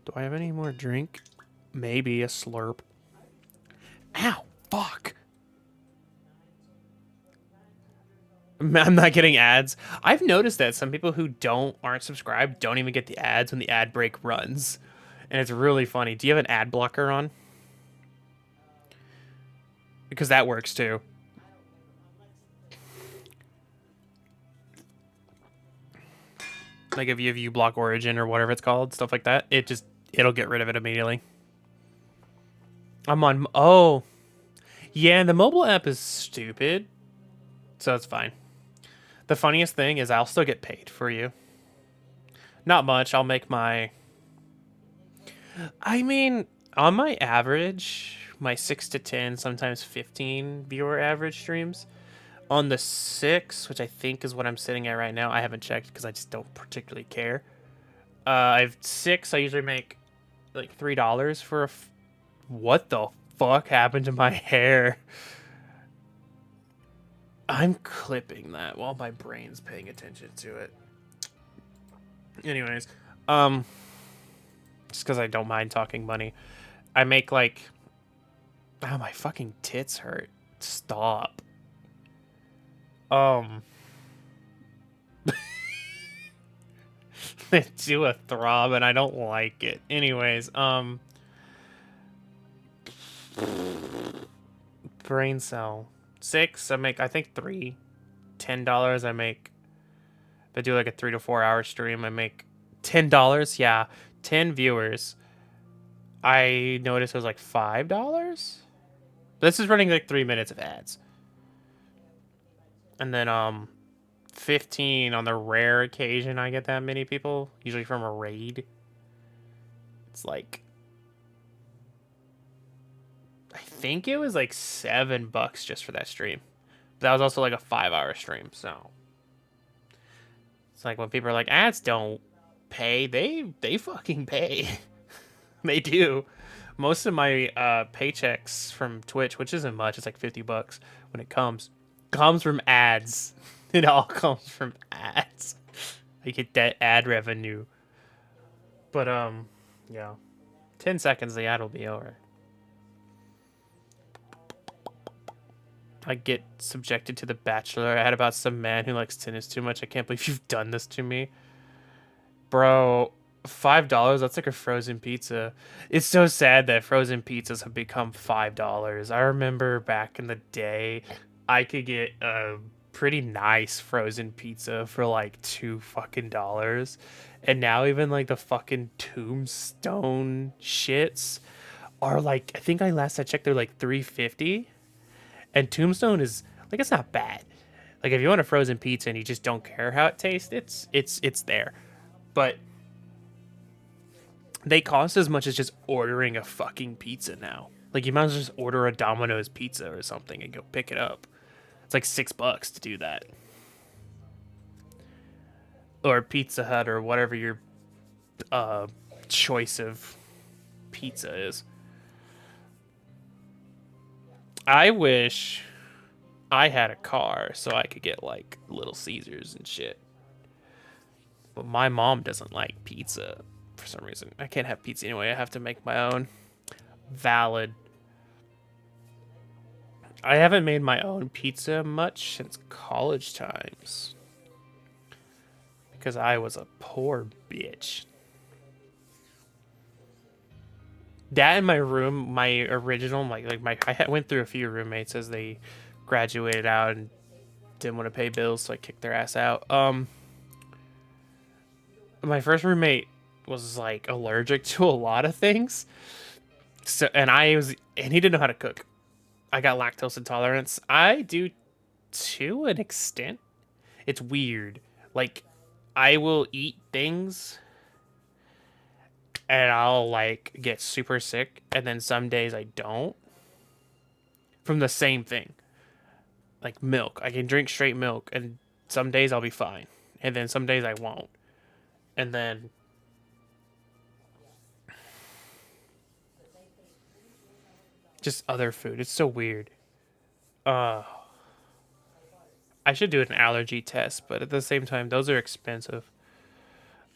Do I have any more drink? Maybe a slurp. Ow, fuck. I'm not getting ads. I've noticed that some people who aren't subscribed don't even get the ads when the ad break runs. And it's really funny. Do you have an ad blocker on? Because that works too. Like if you block Origin or whatever it's called, stuff like that, it'll get rid of it immediately. I'm on. Oh, yeah. The mobile app is stupid, so it's fine. The funniest thing is I'll still get paid for you. Not much. I'll make my. I mean, on my average, my 6 to 10, sometimes 15 viewer average streams. On the 6, which I think is what I'm sitting at right now, I haven't checked because I just don't particularly care. I have 6. I usually make like $3 for a. What the fuck happened to my hair? I'm clipping that while my brain's paying attention to it. Anyways, just because I don't mind talking money, I make like. Oh, my fucking tits hurt. Stop. They do a throb and I don't like it. Anyways, brain cell. 6, I make I think 3. $10 I make. If I do like a 3 to 4 hour stream, I make $10. Yeah. 10 viewers. I noticed it was like $5. This is running like 3 minutes of ads. And then 15 on the rare occasion I get that many people, usually from a raid. It's like I think it was like $7 just for that stream. But that was also like a 5-hour stream, so it's like when people are like ads don't pay, they fucking pay. They do. Most of my paychecks from Twitch, which isn't much, it's like $50 when it comes from ads. It all comes from ads. I get that ad revenue. But yeah. 10 seconds the ad will be over. I get subjected to The Bachelor. I had about some man who likes tennis too much. I can't believe you've done this to me. Bro, $5, that's like a frozen pizza. It's so sad that frozen pizzas have become $5. I remember back in the day, I could get a pretty nice frozen pizza for like $2 fucking. And now even like the fucking Tombstone shits are like, I think I last I checked they're like 350. And Tombstone is like, it's not bad. Like if you want a frozen pizza and you just don't care how it tastes, it's there. But they cost as much as just ordering a fucking pizza now. Like you might as well just order a Domino's pizza or something and go pick it up. It's like $6 to do that. Or Pizza Hut or whatever your uh, choice of pizza is. I wish I had a car so I could get like Little Caesars and shit. But my mom doesn't like pizza for some reason. I can't have pizza anyway. I have to make my own. Valid. I haven't made my own pizza much since college times. Because I was a poor bitch. That in my room, my original, I went through a few roommates as they graduated out and didn't want to pay bills, so I kicked their ass out. My first roommate was like allergic to a lot of things, and he didn't know how to cook. I got lactose intolerance. I do to an extent. It's weird. Like, I will eat things and I'll like get super sick, and then some days I don't from the same thing. Like milk, I can drink straight milk, and some days I'll be fine, and then some days I won't, and then just other food. It's so weird. Uh, I should do an allergy test, but at the same time, those are expensive.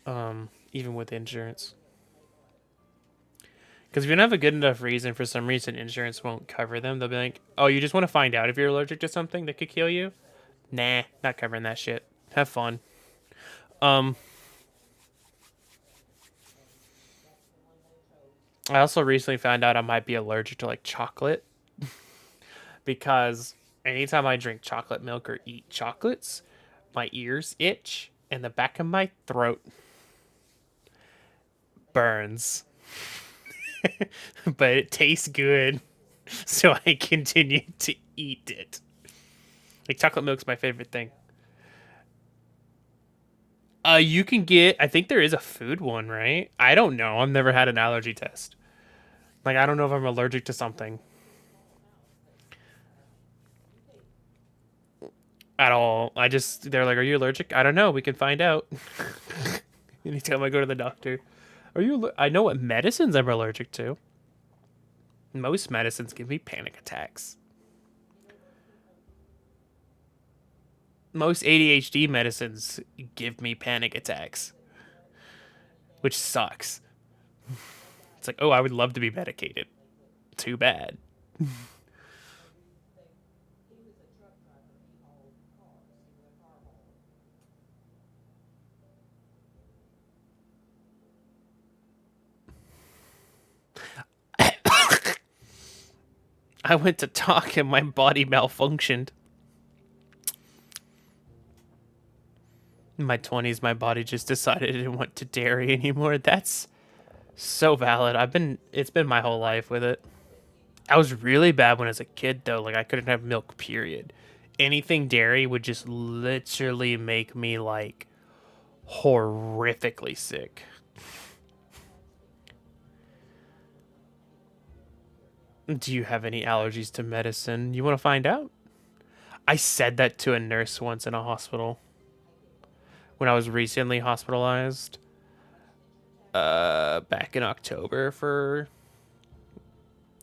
Even with insurance. Because if you don't have a good enough reason, for some reason, insurance won't cover them. They'll be like, oh, you just want to find out if you're allergic to something that could kill you? Nah, not covering that shit. Have fun. Um, I also recently found out I might be allergic to like chocolate because anytime I drink chocolate milk or eat chocolates, my ears itch and the back of my throat burns. But it tastes good, so I continue to eat it. Like chocolate milk's my favorite thing. You can get. I think there is a food one, right? I don't know. I've never had an allergy test. Like I don't know if I'm allergic to something at all. They're like, "Are you allergic?" I don't know. We can find out. Anytime I go to the doctor, I know what medicines I'm allergic to. Most medicines give me panic attacks. Most ADHD medicines give me panic attacks, which sucks. It's like, oh, I would love to be medicated. Too bad. I went to talk and my body malfunctioned. In my 20s, my body just decided it didn't want to dairy anymore. That's so valid. It's been my whole life with it. I was really bad when I was a kid, though. Like, I couldn't have milk, period. Anything dairy would just literally make me, like, horrifically sick. Do you have any allergies to medicine? You want to find out? I said that to a nurse once in a hospital when I was recently hospitalized. Back in October for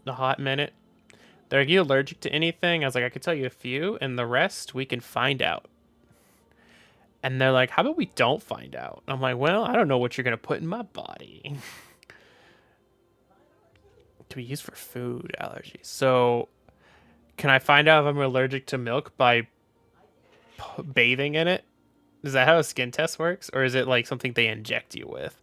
a hot minute. They're like, you allergic to anything? I was like, I could tell you a few, and the rest we can find out. And they're like, how about we don't find out? I'm like, well, I don't know what you're gonna put in my body. To be used for food allergies. So Can I find out if I'm allergic to milk by bathing in it? Is that how a skin test works, or is it like something they inject you with?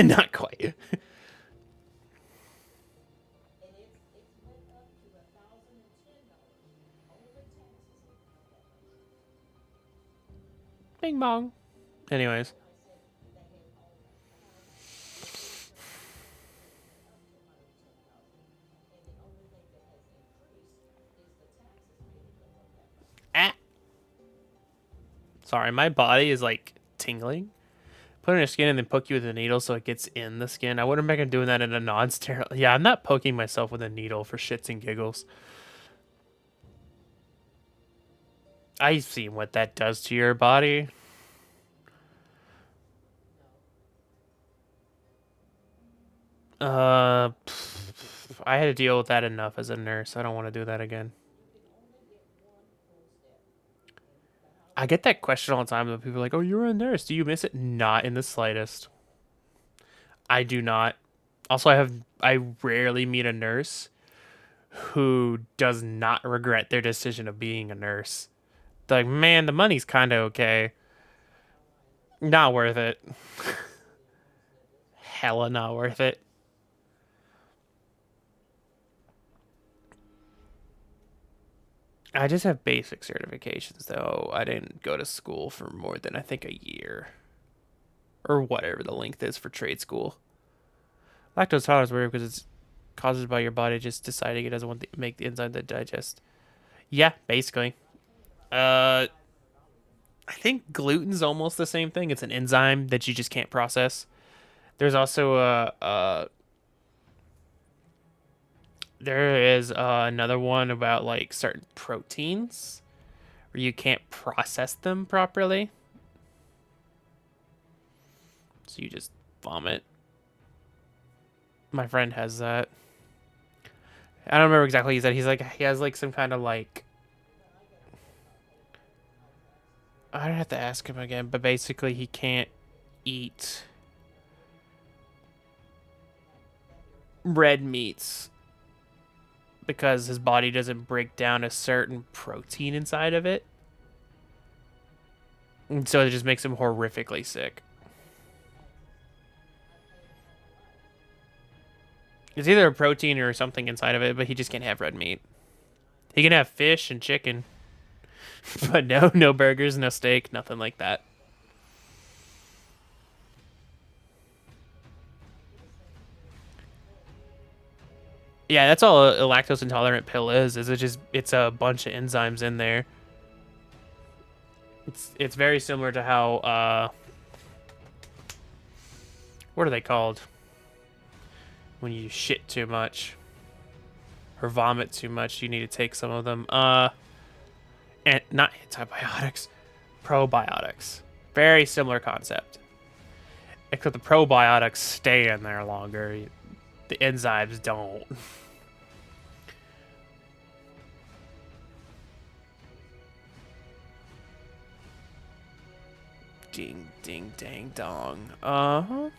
Not quite. Bing bong. Anyways, ah, sorry, my body is like tingling. Put it in your skin and then poke you with a needle so it gets in the skin. I wouldn't recommend doing that in a non-sterile. Yeah, I'm not poking myself with a needle for shits and giggles. I've seen what that does to your body. I had to deal with that enough as a nurse. I don't want to do that again. I get that question all the time. That people are like, "Oh, you're a nurse. Do you miss it?" Not in the slightest. I do not. Also, I rarely meet a nurse who does not regret their decision of being a nurse. They're like, man, the money's kind of okay. Not worth it. Hella not worth it. I just have basic certifications, though. I didn't go to school for more than, I think, a year. Or whatever the length is for trade school. Lactose tolerance is weird because it's caused by your body just deciding it doesn't want to make the enzyme that digest. Yeah, basically. Uh, I think gluten's almost the same thing. It's an enzyme that you just can't process. There's also there is another one about like certain proteins where you can't process them properly, so you just vomit. My friend has that. I don't remember exactly what he said. He's like he has like some kind of like I'd have to ask him again, but basically he can't eat red meats because his body doesn't break down a certain protein inside of it. And so it just makes him horrifically sick. It's either a protein or something inside of it, but he just can't have red meat. He can have fish and chicken, but no burgers, no steak, nothing like that. Yeah, that's all a lactose intolerant pill is. Is it just it's a bunch of enzymes in there. It's very similar to how what are they called when you shit too much or vomit too much? You need to take some of them. And not antibiotics, probiotics. Very similar concept. Except the probiotics stay in there longer. The enzymes don't. Ding, ding, dang, dong. Uh-huh.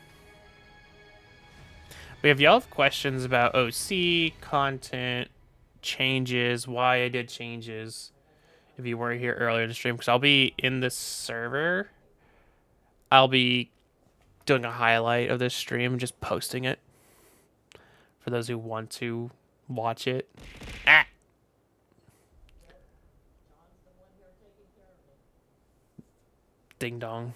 But if y'all have questions about OC, content, changes, why I did changes, if you weren't here earlier in the stream, because I'll be in this server. I'll be doing a highlight of this stream and just posting it for those who want to watch it. Ah! Ding dong.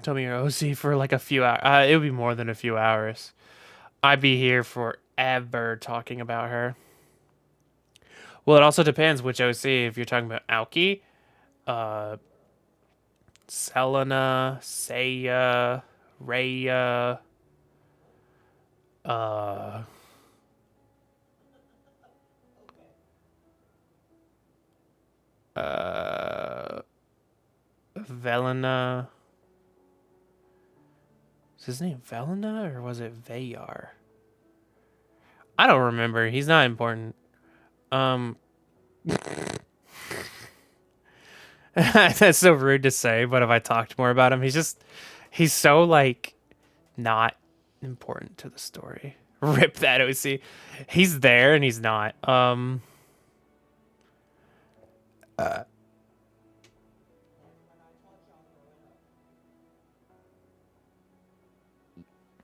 Tell me your OC for like a few hours. It would be more than a few hours. I'd be here forever talking about her. Well, it also depends which OC. If you're talking about Aoki, uh, Selena, Seiya, Raya, uh, uh, Velena. Is his name Velena or was it Vayar? I don't remember. He's not important. Um, that's so rude to say, but if I talked more about him, he's so like not important to the story. Rip that OC. He's there and he's not. Uh,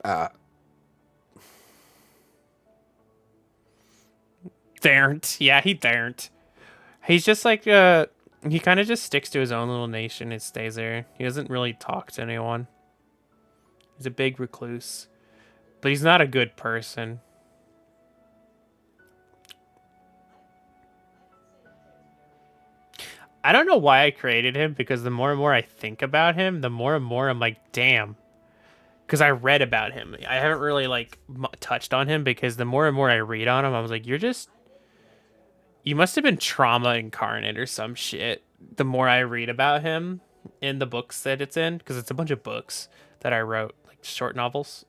uh, Daren't. Yeah, he daren't. He's just like he kind of just sticks to his own little nation and stays there. He doesn't really talk to anyone. He's a big recluse, but he's not a good person. I don't know why I created him because the more and more I think about him, the more and more I'm like, damn. Because I read about him. I haven't really like touched on him because the more and more I read on him, I was like, you must have been trauma incarnate or some shit. The more I read about him in the books that it's in, because it's a bunch of books that I wrote, like short novels.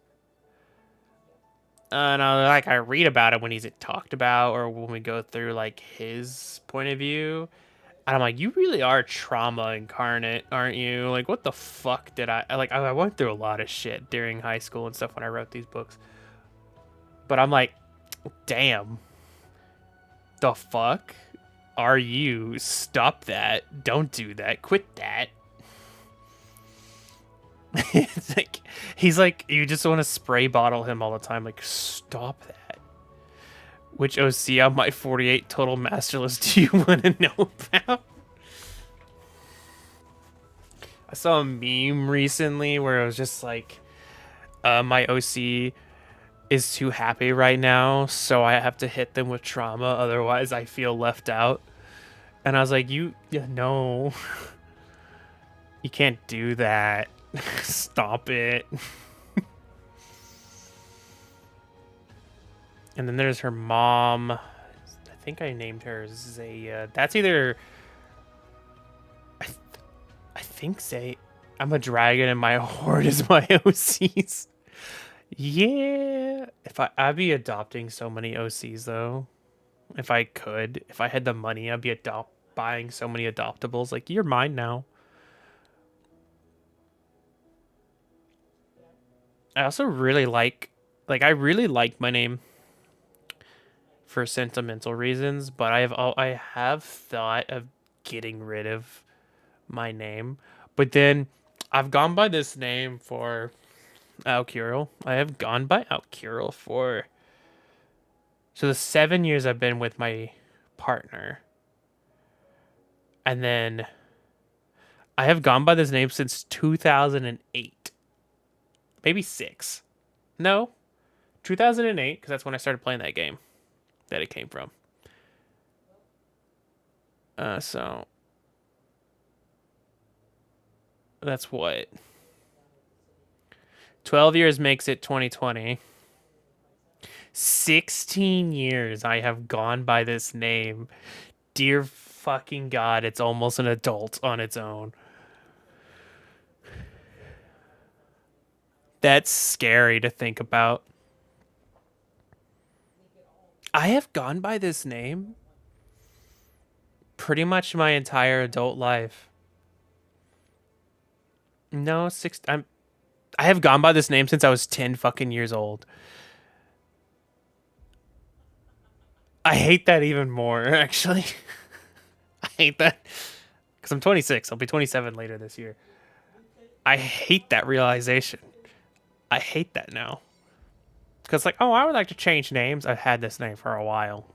And I read about it when he's talked about or when we go through like his point of view. And I'm like, you really are trauma incarnate, aren't you? Like, what the fuck did I went through a lot of shit during high school and stuff when I wrote these books. But I'm like, damn, the fuck are you? Stop that. Don't do that. Quit that. It's like, he's like, you just want to spray bottle him all the time. Like, stop that. Which OC on my 48 total master list do you want to know about? I saw a meme recently where it was just like, my OC is too happy right now, so I have to hit them with trauma, otherwise I feel left out. And I was like, no, you can't do that. Stop it. And then there's her mom. I think I named her Zaya. That's either I think Zay. I'm a dragon and my horde is my OCs. Yeah. I'd be adopting so many OCs though. If I could. If I had the money, I'd be buying so many adoptables. Like, you're mine now. I also really I really like my name for sentimental reasons, but I have thought of getting rid of my name. But then I've gone by this name for Alcuril. I have gone by Alcuril for the 7 years I've been with my partner. And then I have gone by this name since 2008. Maybe 6. No, 2008, because that's when I started playing that game that it came from. So that's what 12 years makes it 2020. 16 years I have gone by this name. Dear fucking God, it's almost an adult on its own. That's scary to think about. I have gone by this name pretty much my entire adult life. No, I have gone by this name since I was 10 fucking years old. I hate that even more, actually. I hate that because I'm 26. I'll be 27 later this year. I hate that realization. I hate that now. Because, like, oh, I would like to change names. I've had this name for a while.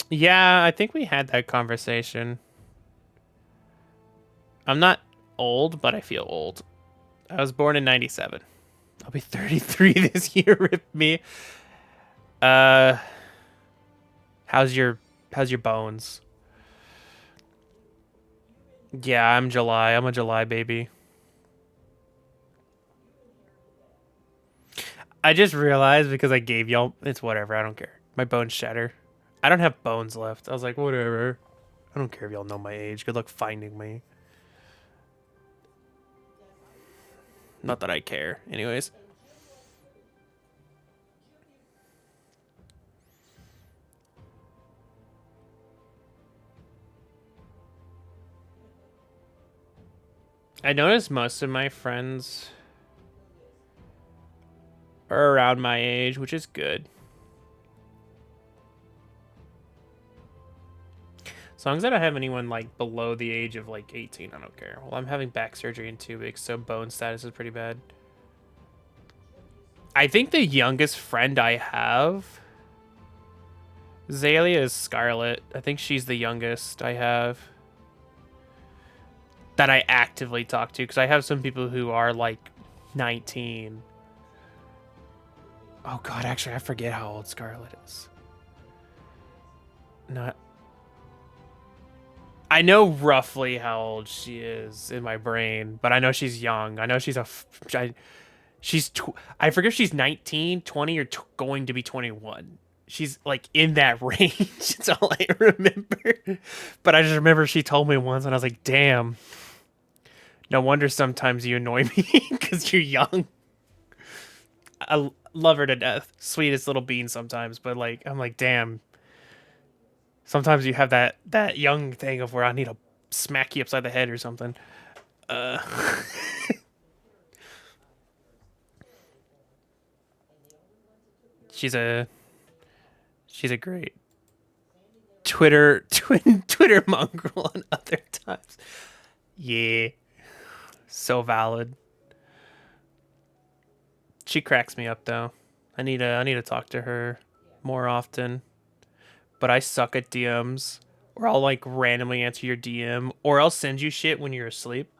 Yeah, I think we had that conversation. I'm not old, but I feel old. I was born in 97. I'll be 33 this year, rip me. Uh, how's your bones? Yeah, I'm July. I'm a July baby. I just realized because I gave y'all. It's whatever. I don't care. My bones shatter. I don't have bones left. I was like, whatever. I don't care if y'all know my age. Good luck finding me. Not that I care. Anyways. I noticed most of my friends are around my age, which is good. As long as I don't have anyone like below the age of like 18, I don't care. Well, I'm having back surgery in 2 weeks, so bone status is pretty bad. I think the youngest friend I have, Zalia, is Scarlet. I think she's the youngest I have that I actively talk to, because I have some people who are like 19. Oh god, actually, I forget how old Scarlet is. Not. I know roughly how old she is in my brain, but I know she's young. I know she's I forget if she's 19, 20, or going to be 21. She's like in that range. That's all I remember. But I just remember she told me once, and I was like, damn. No wonder sometimes you annoy me because you're young. I love her to death. Sweetest little bean sometimes, but like, I'm like, damn. Sometimes you have that young thing of where I need to smack you upside the head or something. Uh, she's a she's a great Twitter mongrel on other times. Yeah, so valid. She cracks me up though. I need to talk to her more often. But I suck at DMs, or I'll like randomly answer your DM, or I'll send you shit when you're asleep.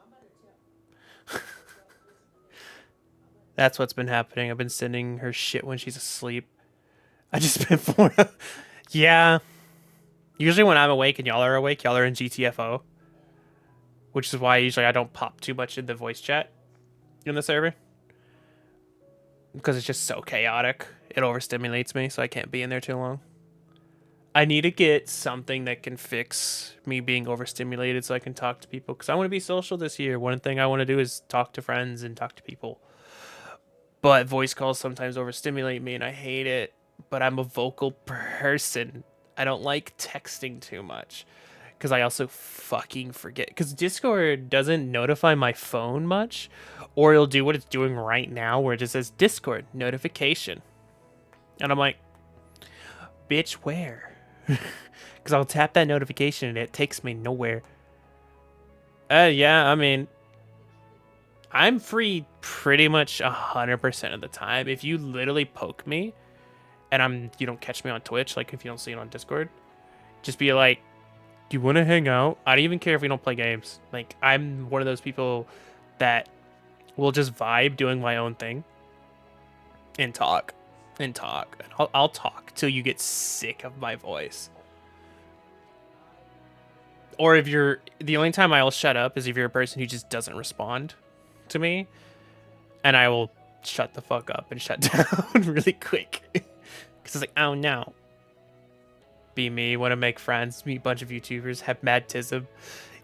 That's what's been happening. I've been sending her shit when she's asleep. I just been for yeah. Usually when I'm awake and y'all are awake, y'all are in GTFO, which is why usually I don't pop too much in the voice chat in the server because it's just so chaotic. It overstimulates me, so I can't be in there too long. I need to get something that can fix me being overstimulated so I can talk to people, because I want to be social this year. One thing I want to do is talk to friends and talk to people. But voice calls sometimes overstimulate me and I hate it. But I'm a vocal person. I don't like texting too much because I also fucking forget. Because Discord doesn't notify my phone much, or it'll do what it's doing right now where it just says Discord notification. And I'm like, bitch, where? Because I'll tap that notification and it takes me nowhere. Yeah, I mean, I'm free pretty much 100% of the time. If you literally poke me and you don't catch me on Twitch, like if you don't see it on Discord, just be like, do you want to hang out? I don't even care if we don't play games. Like, I'm one of those people that will just vibe doing my own thing and talk and talk. I'll talk till you get sick of my voice. Or if you're the only time I'll shut up is if you're a person who just doesn't respond to me, and I will shut the fuck up and shut down really quick. Because it's like, oh no. Be me, want to make friends, meet a bunch of YouTubers, have mad tism.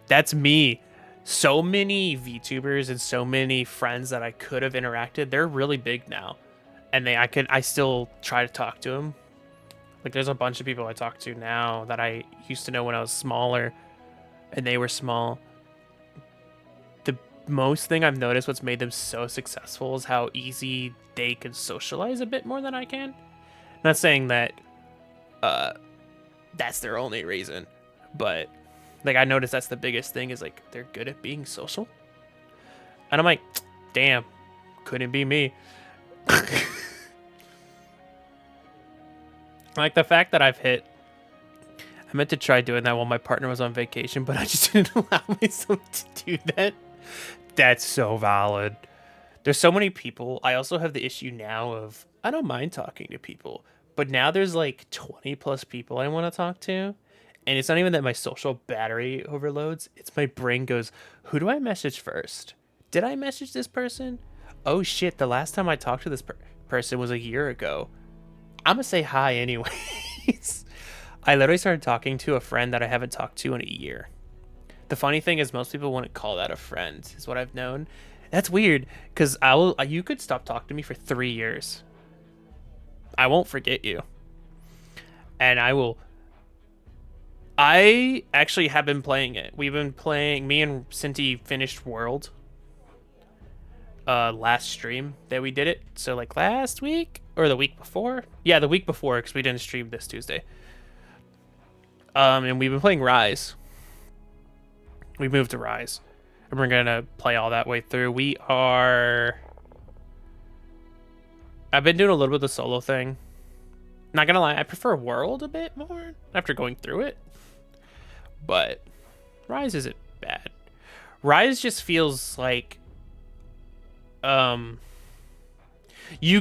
That's me. So many VTubers and so many friends that I could have interacted, they're really big now. And I still try to talk to them. Like, there's a bunch of people I talk to now that I used to know when I was smaller, and they were small. The most thing I've noticed what's made them so successful is how easy they can socialize a bit more than I can. Not saying that that's their only reason, but like, I noticed that's the biggest thing is like they're good at being social. And I'm like, damn, couldn't be me. Like, the fact that I meant to try doing that while my partner was on vacation, but I just didn't allow myself to do that. That's so valid. There's so many people. I also have the issue now of I don't mind talking to people, but now there's like 20 plus people I want to talk to. And it's not even that my social battery overloads. It's my brain goes, who do I message first? Did I message this person? Oh shit, the last time I talked to this person was a year ago. I'm going to say hi anyways. I literally started talking to a friend that I haven't talked to in a year. The funny thing is most people wouldn't call that a friend, is what I've known. That's weird, because you could stop talking to me for 3 years. I won't forget you. And I actually have been playing it. We've been playing, me and Cinti finished World. last stream that we did it. So like last week or the week before? Yeah, the week before because we didn't stream this Tuesday. And we've been playing Rise. We moved to Rise, and we're gonna play all that way through. We are. I've been doing a little bit of the solo thing. Not gonna lie, I prefer World a bit more after going through it. But Rise isn't bad. Rise just feels like you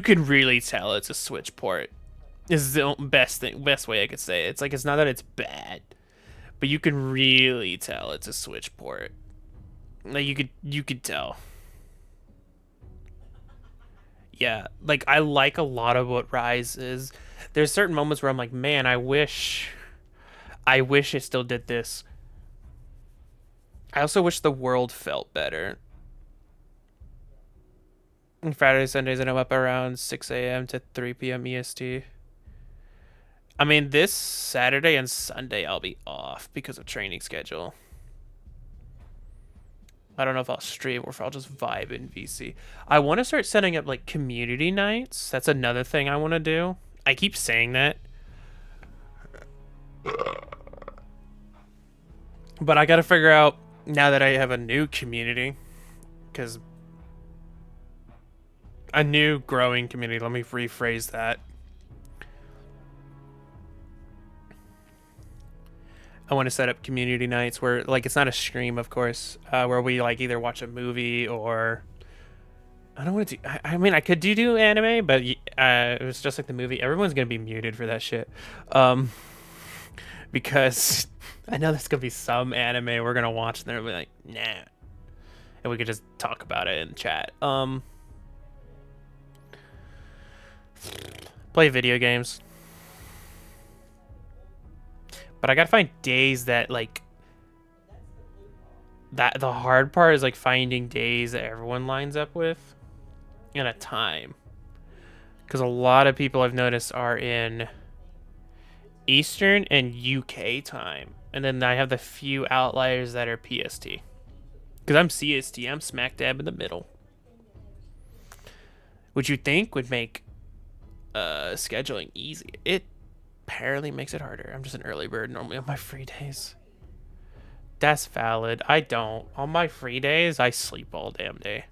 can really tell it's a Switch port. Is the best way I could say it. It's like it's not that it's bad, but you can really tell it's a Switch port. Like you could tell. Yeah, like I like a lot of what Rise is. There's certain moments where I'm like, man, I wish it still did this. I also wish the world felt better. And Fridays, Sundays, and I'm up around 6 a.m. to 3 p.m. EST. I mean, this Saturday and Sunday I'll be off because of training schedule. I don't know if I'll stream or if I'll just vibe in VC. I want to start setting up like community nights. That's another thing I want to do. I keep saying that. But I got to figure out now that I have a new community, because a new growing community. Let me rephrase that. I want to set up community nights where like it's not a stream, of course, where we like either watch a movie or I don't want to do. I mean, I could do anime, but it was just like the movie. Everyone's gonna be muted for that shit, because I know there's gonna be some anime we're gonna watch and they're gonna be like, nah, and we could just talk about it in chat. Play video games. But I gotta find days that like that the hard part is like finding days that everyone lines up with and a time. Because a lot of people I've noticed are in Eastern and UK time. And then I have the few outliers that are PST. Because I'm CST, I'm smack dab in the middle. Which you think would make scheduling easy. It apparently makes it harder. I'm just an early bird normally on my free days. That's valid. I don't. On my free days, I sleep all damn day.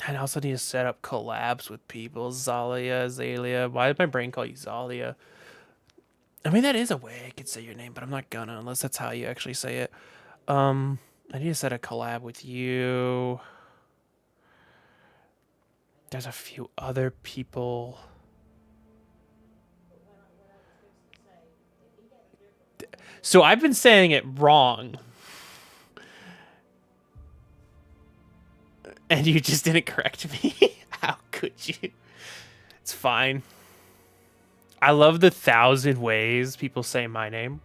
I also need to set up collabs with people. Zalia, Azalea. Why did my brain call you Zalia? I mean, that is a way I could say your name, but I'm not gonna unless that's how you actually say it. I need to set a collab with you. There's a few other people. So I've been saying it wrong. And you just didn't correct me? How could you? It's fine. I love the 1,000 ways people say my name.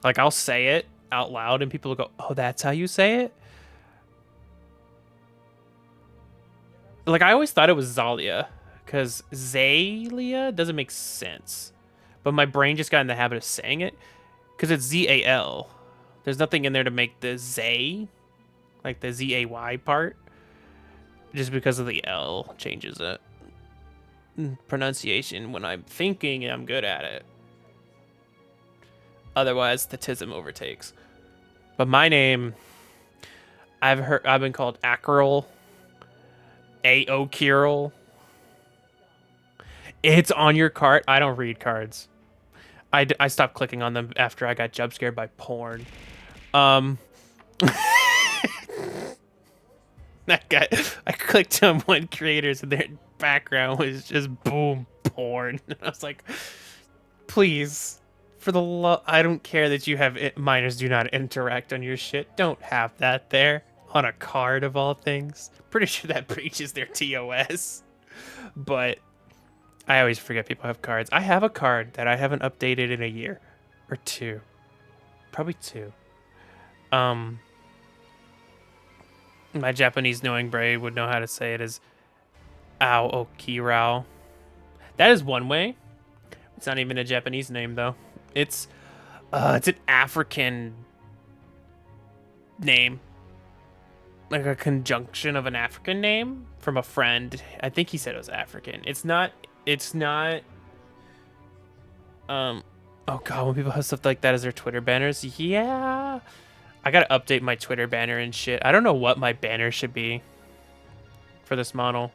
Like, I'll say it out loud and people will go, oh, that's how you say it? Like, I always thought it was Zalia, because Zalia doesn't make sense. But my brain just got in the habit of saying it, because it's Z-A-L. There's nothing in there to make the Zay, like the Z-A-Y part. Just because of the L changes it. Pronunciation, when I'm thinking, I'm good at it. Otherwise, the tism overtakes. But my name, I've been called Ackerl, Aokirl. It's on your cart. I don't read cards. I stopped clicking on them after I got jump scared by porn. That guy, I clicked on one creators and their background was just boom porn. And I was like, please, for the love, I don't care that you have minors do not interact on your shit. Don't have that there on a card of all things. Pretty sure that breaches their TOS. But I always forget people have cards. I have a card that I haven't updated in a year or two. Probably two. My Japanese knowing brain would know how to say it as Ao Okirao. That is one way. It's not even a Japanese name though. It's an African name, like a conjunction of an African name from a friend. I think he said it was African. It's not. It's not. Um. Oh god, when people have stuff like that as their Twitter banners, yeah. I gotta update my Twitter banner and shit. I don't know what my banner should be for this model.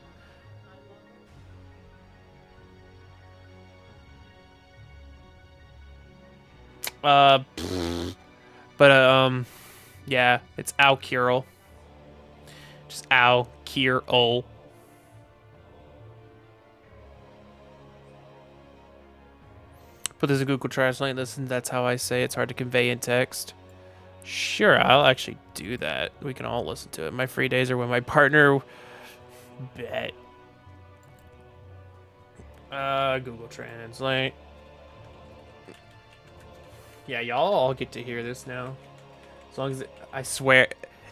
Uh, but yeah, it's Al Kirill. Just Al Kirill. But there's a Google Translate. Listen, that's how I say it's hard to convey in text. Sure, I'll actually do that. We can all listen to it. My free days are when my partner. Bet. Google Translate. Yeah, y'all all get to hear this now. As long as I swear,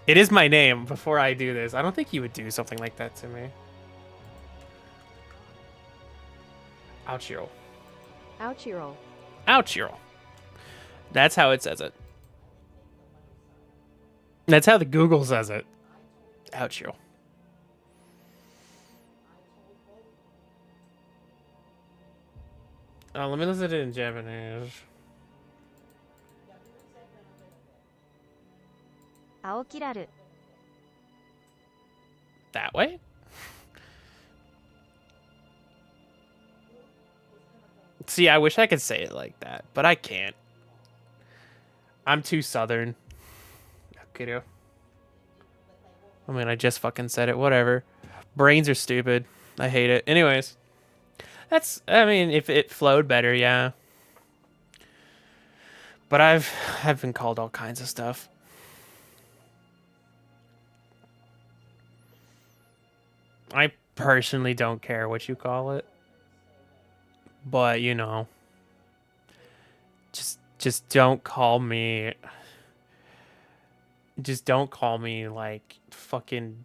it is my name. Before I do this, I don't think you would do something like that to me. Ouchiro. Ouchiro. Ouchiro. That's how it says it. That's how the Google says it. Ouchiro. Let me listen to it in Japanese. Aokiraru. That way? See, I wish I could say it like that, but I can't. I'm too southern. Okay, I mean, I just fucking said it. Whatever. Brains are stupid. I hate it. Anyways. I mean, if it flowed better, yeah. But I've been called all kinds of stuff. I personally don't care what you call it. But, you know, just don't call me like fucking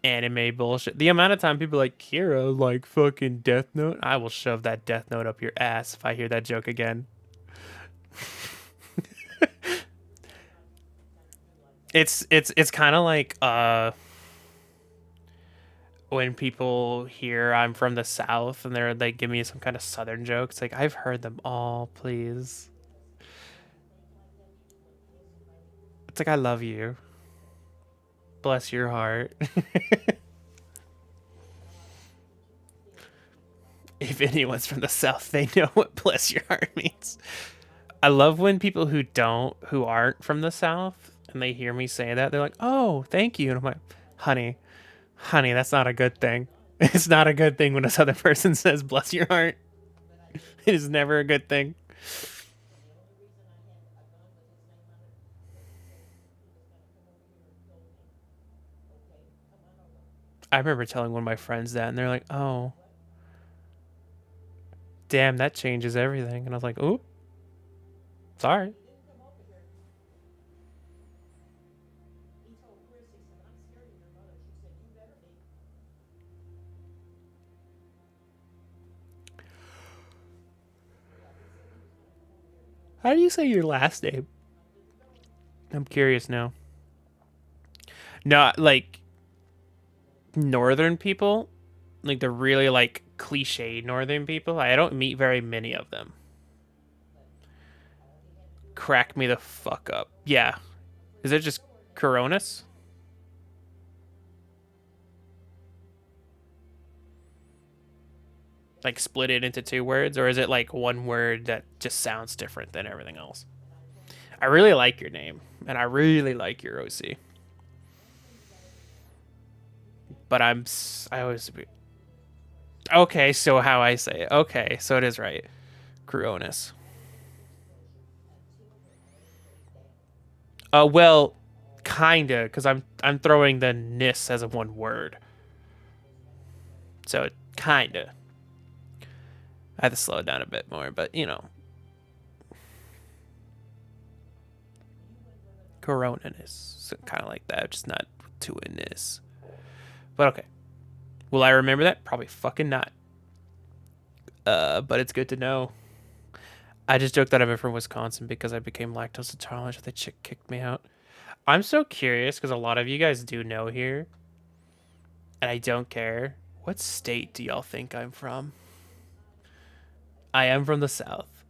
anime bullshit. The amount of time people are like Kira like fucking Death Note, I will shove that Death Note up your ass if I hear that joke again. It's kind of like when people hear I'm from the South and they give me some kind of Southern joke. It's like, I've heard them all, please. It's like, I love you. Bless your heart. If anyone's from the South, they know what bless your heart means. I love when people who aren't from the South and they hear me say that, they're like, oh, thank you. And I'm like, honey, that's not a good thing. It's not a good thing when a Southern person says bless your heart. It is never a good thing. I remember telling one of my friends that, and they're like, oh, damn, that changes everything. And I was like, oop, sorry. How do you say your last name? I'm curious now. No, like northern people, like the really like cliche northern people. I don't meet very many of them. Crack me the fuck up. Yeah. Is it just Coronas? Like split it into two words, or is it like one word that just sounds different than everything else? I really like your name, and I really like your OC. But I always okay. So how I say it? Okay, so it is right. Coronas. Well, kinda, because I'm throwing the nis as a one word. So kinda. I have to slow it down a bit more, but you know. Coronanis. So kind of like that, just not to a nis. But okay. Will I remember that? Probably fucking not. But it's good to know. I just joked that I'm from Wisconsin because I became lactose intolerant. The chick kicked me out. I'm so curious because a lot of you guys do know here, and I don't care. What state do y'all think I'm from? I am from the South.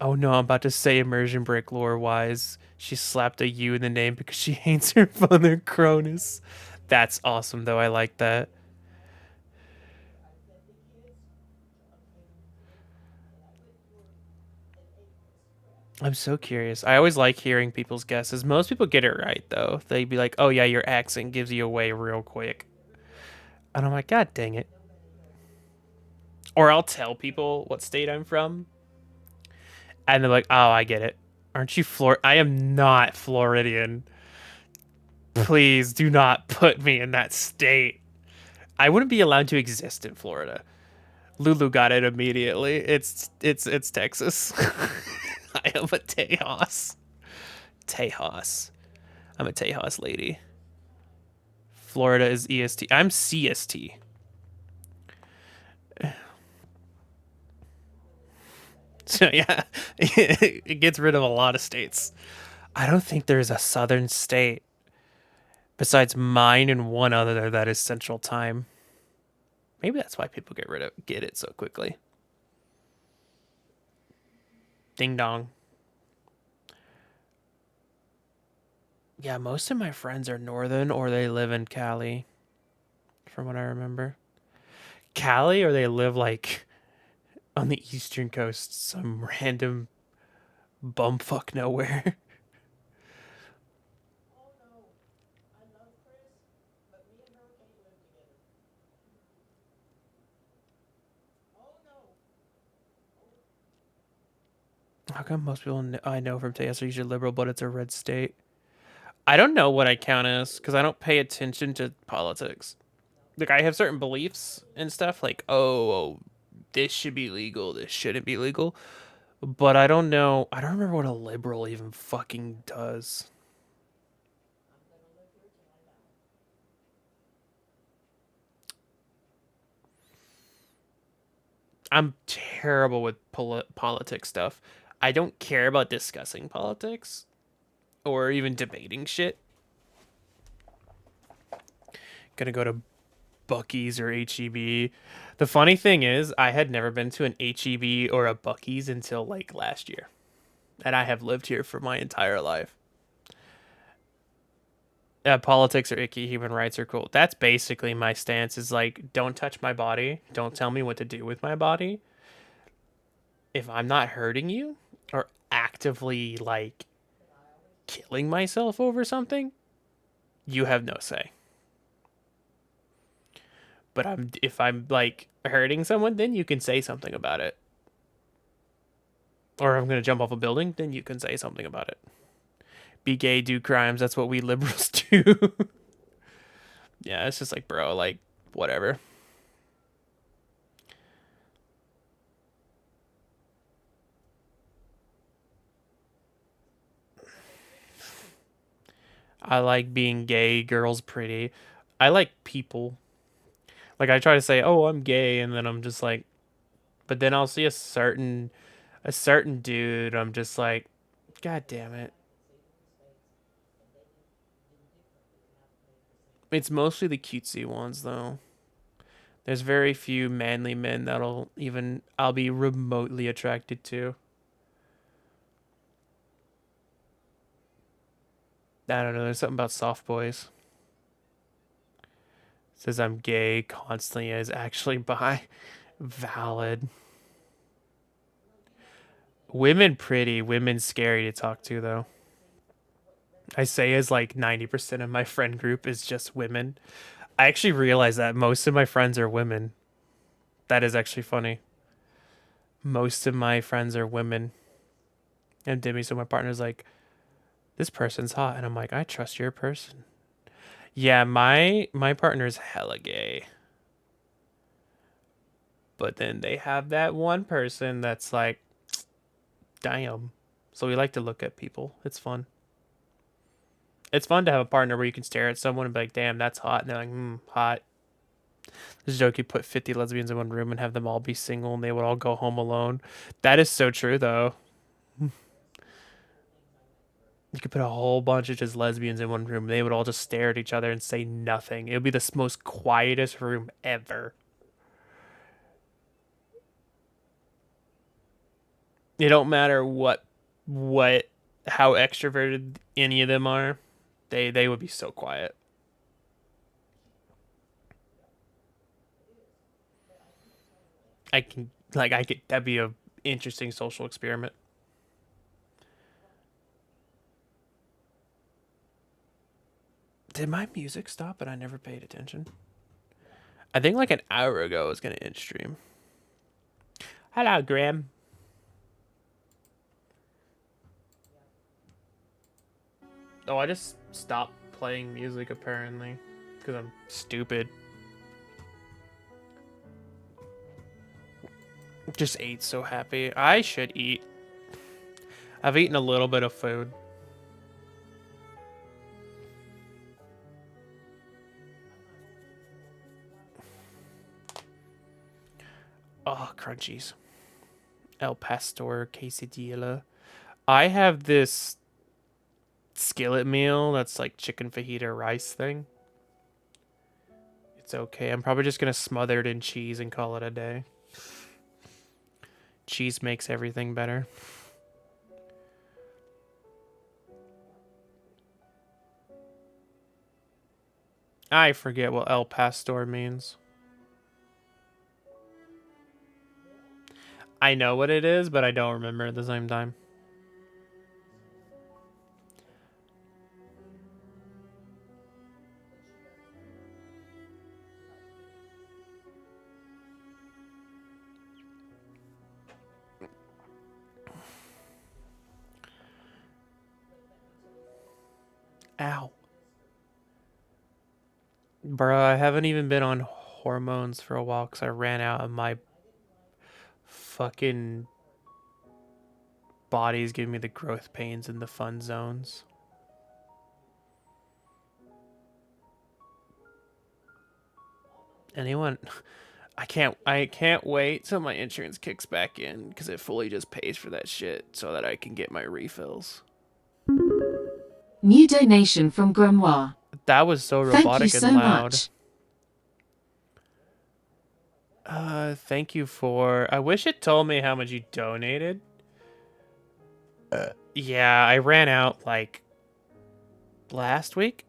Oh no, I'm about to say immersion break lore wise. She slapped a U in the name because she hates her father Cronus. That's awesome though. I like that. I'm so curious. I always like hearing people's guesses. Most people get it right though. They'd be like, "Oh yeah, your accent gives you away real quick." And I'm like, "God dang it." Or I'll tell people what state I'm from, and they're like, "Oh, I get it. Aren't you I am not Floridian. Please do not put me in that state. I wouldn't be allowed to exist in Florida." Lulu got it immediately. It's Texas. I am a Tejas. Tejas. I'm a Tejas lady. Florida is EST. I'm CST. So yeah, it gets rid of a lot of states. I don't think there's a southern state besides mine and one other that is Central Time. Maybe that's why people get it so quickly. Ding dong. Yeah, most of my friends are northern or they live in Cali, from what I remember. Cali or they live like on the eastern coast, some random bumfuck nowhere. How come most people I know from Texas are usually liberal, but it's a red state? I don't know what I count as because I don't pay attention to politics. Like I have certain beliefs and stuff, like this should be legal, this shouldn't be legal. But I don't know. I don't remember what a liberal even fucking does. I'm terrible with politics stuff. I don't care about discussing politics or even debating shit. Gonna go to Bucky's or HEB. The funny thing is, I had never been to an HEB or a Bucky's until like last year. And I have lived here for my entire life. Politics are icky, human rights are cool. That's basically my stance is like, don't touch my body. Don't tell me what to do with my body. If I'm not hurting you or actively like killing myself over something, you have no say. But if I'm like hurting someone, then you can say something about it. Or if I'm gonna jump off a building, then you can say something about it. Be gay, do crimes. That's what we liberals do. Yeah, it's just like, bro, like, whatever. I like being gay, girls pretty. I like people. Like I try to say, "Oh, I'm gay," and then I'm just like, but then I'll see a certain dude, I'm just like, God damn it. It's mostly the cutesy ones though. There's very few manly men I'll be remotely attracted to. I don't know, there's something about soft boys. Says I'm gay constantly is actually bi. Valid. Women pretty, women scary to talk to though. I say as like 90% of my friend group is just women. I actually realize that most of my friends are women. That is actually funny. Most of my friends are women. And Demi, so my partner's like, this person's hot. And I'm like, I trust your person. Yeah, my partner's hella gay. But then they have that one person that's like, damn. So we like to look at people. It's fun. It's fun to have a partner where you can stare at someone and be like, damn, that's hot. And they're like, hot. This joke, you put 50 lesbians in one room and have them all be single and they would all go home alone. That is so true, though. You could put a whole bunch of just lesbians in one room. They would all just stare at each other and say nothing. It would be the most quietest room ever. It don't matter what how extroverted any of them are. They would be so quiet. I could that'd be a interesting social experiment. Did my music stop and I never paid attention? I think like an hour ago I was gonna end stream. Hello, Graham. Oh, I just stopped playing music apparently because I'm stupid. Just ate so happy. I should eat. I've eaten a little bit of food. Oh, crunchies. El Pastor quesadilla. I have this skillet meal that's like chicken fajita rice thing. It's okay. I'm probably just gonna smother it in cheese and call it a day. Cheese makes everything better. I forget what El Pastor means. I know what it is, but I don't remember at the same time. Ow. Bruh, I haven't even been on hormones for a while because I ran out of my fucking body's giving me the growth pains in the fun zones. Anyone? I can't wait till my insurance kicks back in because it fully just pays for that shit so that I can get my refills. New donation from Grimoire. That was so Thank you robotic so and loud. much. Thank you for. I wish it told me how much you donated. Yeah, I ran out like last week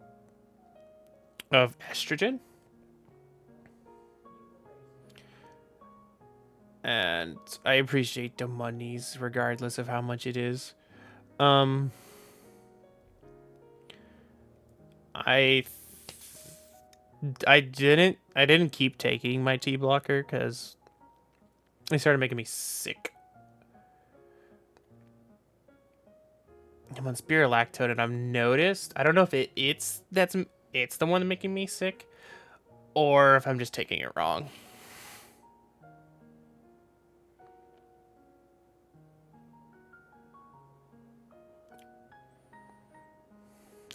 of estrogen. And I appreciate the monies regardless of how much it is. Um I I didn't keep taking my T blocker cuz they started making me sick. I'm on spirulactone and I've noticed, I don't know if it's the one making me sick or if I'm just taking it wrong.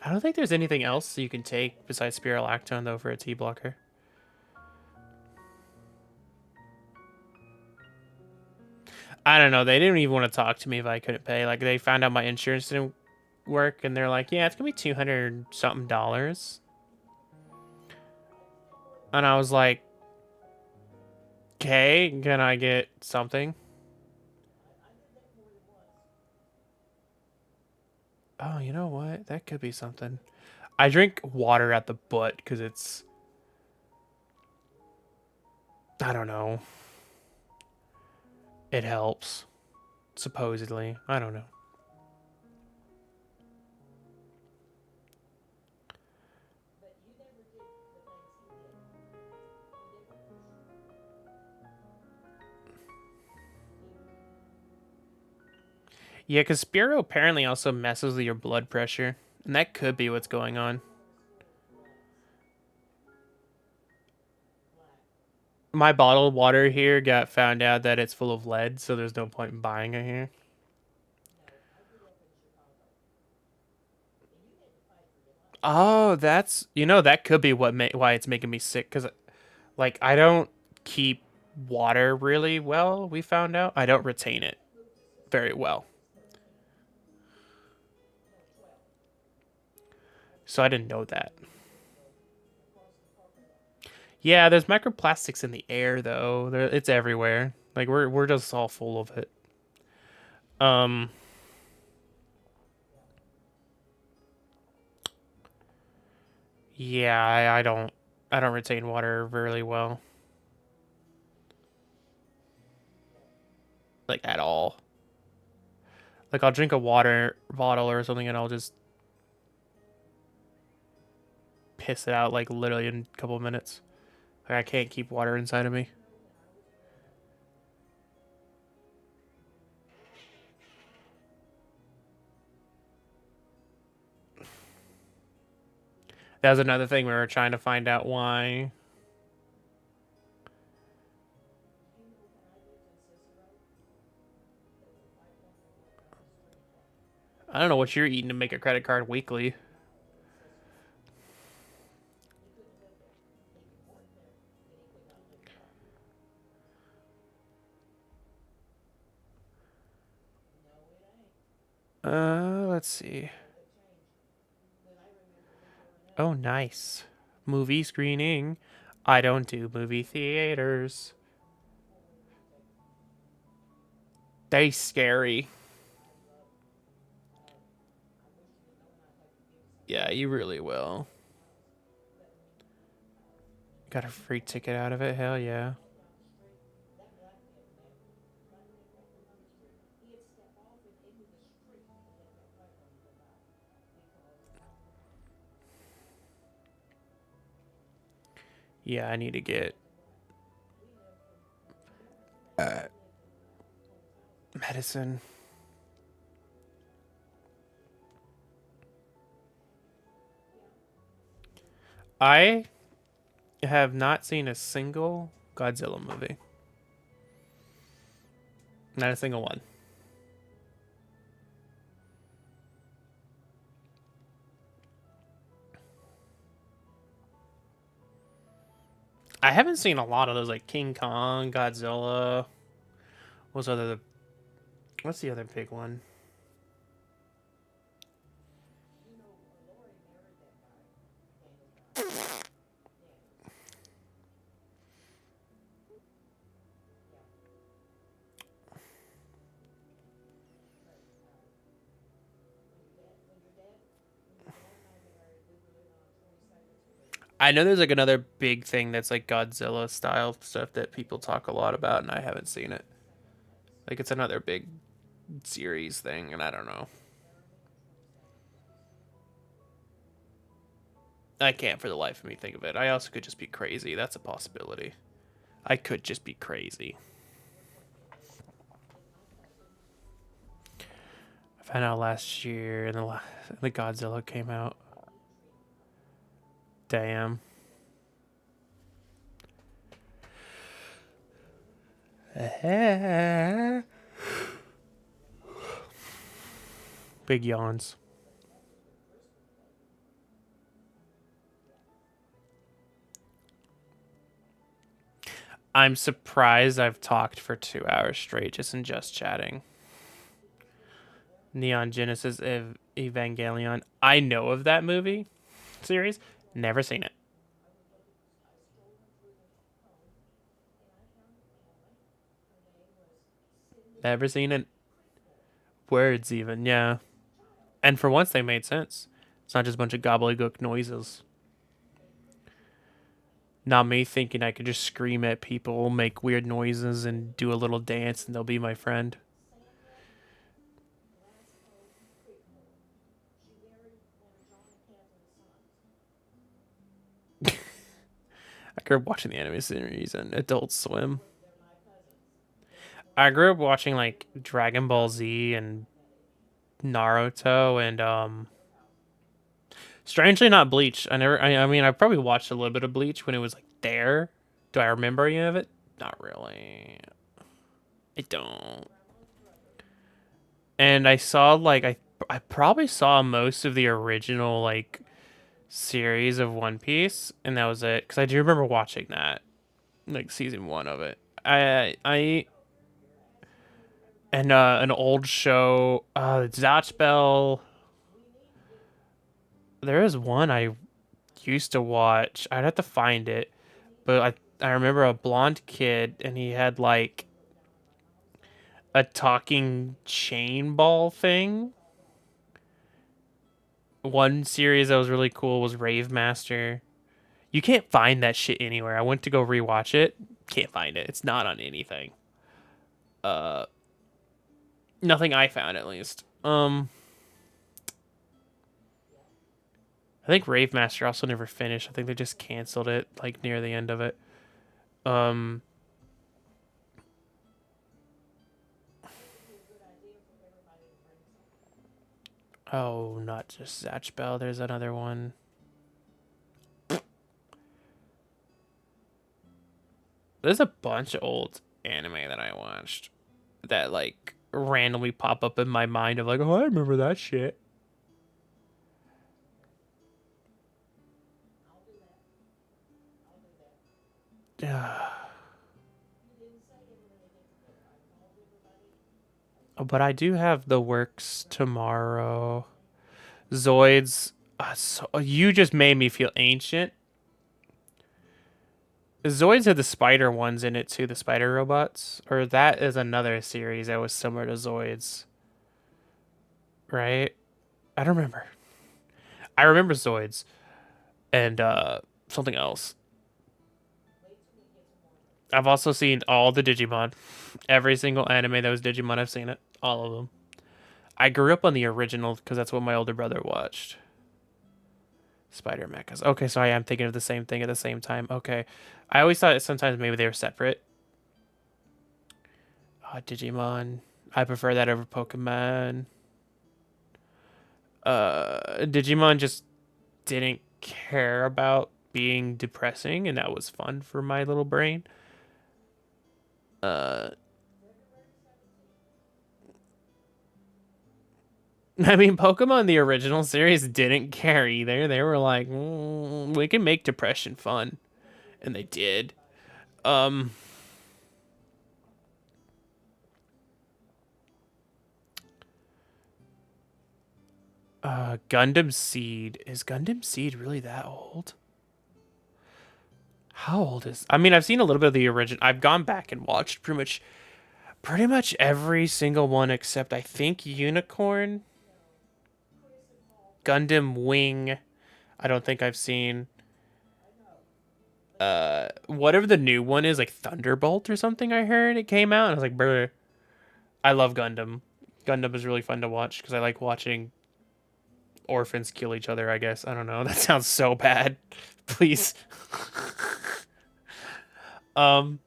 I don't think there's anything else you can take besides spirulactone though for a T blocker. I don't know. They didn't even want to talk to me if I couldn't pay. Like they found out my insurance didn't work, and they're like, "Yeah, it's gonna be $200 something dollars." And I was like, "Okay, can I get something?" Oh, you know what? That could be something. I drink water at the butt because it's, I don't know. It helps, supposedly. I don't know. Yeah, because Spiro apparently also messes with your blood pressure, and that could be what's going on. My bottled water here got found out that it's full of lead, so there's no point in buying it here. Oh, that could be why it's making me sick cuz like I don't keep water really well, we found out. I don't retain it very well. So I didn't know that. Yeah, there's microplastics in the air though. It's everywhere. Like we're just all full of it. Um yeah, I don't retain water really well. Like at all. Like I'll drink a water bottle or something and I'll just piss it out like literally in a couple of minutes. Like I can't keep water inside of me. That was another thing we were trying to find out why. I don't know what you're eating to make a credit card weekly. Let's see. Oh, nice. Movie screening. I don't do movie theaters. They scary. Yeah, you really will. Got a free ticket out of it? Hell yeah. Yeah, I need to get medicine. I have not seen a single Godzilla movie. Not a single one. I haven't seen a lot of those like King Kong, Godzilla. What's the other big one? I know there's like another big thing that's like Godzilla style stuff that people talk a lot about, and I haven't seen it. Like it's another big series thing, and I don't know. I can't for the life of me think of it. I also could just be crazy. That's a possibility. I could just be crazy. I found out last year, and the Godzilla came out. Damn. Big yawns. I'm surprised I've talked for 2 hours straight just in just chatting. Neon Genesis Evangelion. I know of that movie series. Never seen it. Never seen it. Words even, yeah. And for once they made sense. It's not just a bunch of gobbledygook noises. Not me thinking I could just scream at people, make weird noises, and do a little dance and they'll be my friend. I grew up watching the anime series and Adult Swim. I grew up watching like Dragon Ball Z and Naruto and strangely not Bleach. I mean I probably watched a little bit of Bleach when it was like there. Do I remember any of it? Not really. I don't. And I saw like I probably saw most of the original like series of One Piece and that was it cuz I do remember watching that like season 1 of it. I and an old show Zatch Bell There is one I used to watch. I'd have to find it, but I remember a blonde kid and he had like a talking chain ball thing. One series that was really cool was Rave Master. You can't find that shit anywhere. I went to go rewatch it. Can't find it. It's not on anything. Uh, Nothing I found at least. I think Rave Master also never finished. I think they just canceled it like near the end of it. Um, oh, not just Zatch Bell. There's another one. There's a bunch of old anime that I watched that like randomly pop up in my mind of like, oh, I remember that shit. But I do have the works tomorrow. Zoids. You just made me feel ancient. Zoids had the spider ones in it too, the spider robots. Or that is another series that was similar to Zoids. Right? I don't remember. I remember Zoids and something else. I've also seen all the Digimon. Every single anime that was Digimon, I've seen it. All of them. I grew up on the original because that's what my older brother watched. Spider Mechas. Okay, so I am thinking of the same thing at the same time. Okay. I always thought sometimes maybe they were separate. Digimon. I prefer that over Pokemon. Digimon just didn't care about being depressing, and that was fun for my little brain. Uh, I mean, Pokemon the original series didn't care either. They were like, we can make depression fun, and they did. Um, Gundam Seed. Is Gundam Seed really that old? How old is? I mean, I've seen a little bit of the original. I've gone back and watched pretty much every single one except I think Unicorn, Gundam Wing. I don't think I've seen. Whatever the new one is, like Thunderbolt or something. I heard it came out, and I was like, brr. I love Gundam. Gundam is really fun to watch because I like watching orphans kill each other. I guess I don't know. That sounds so bad. Please. um,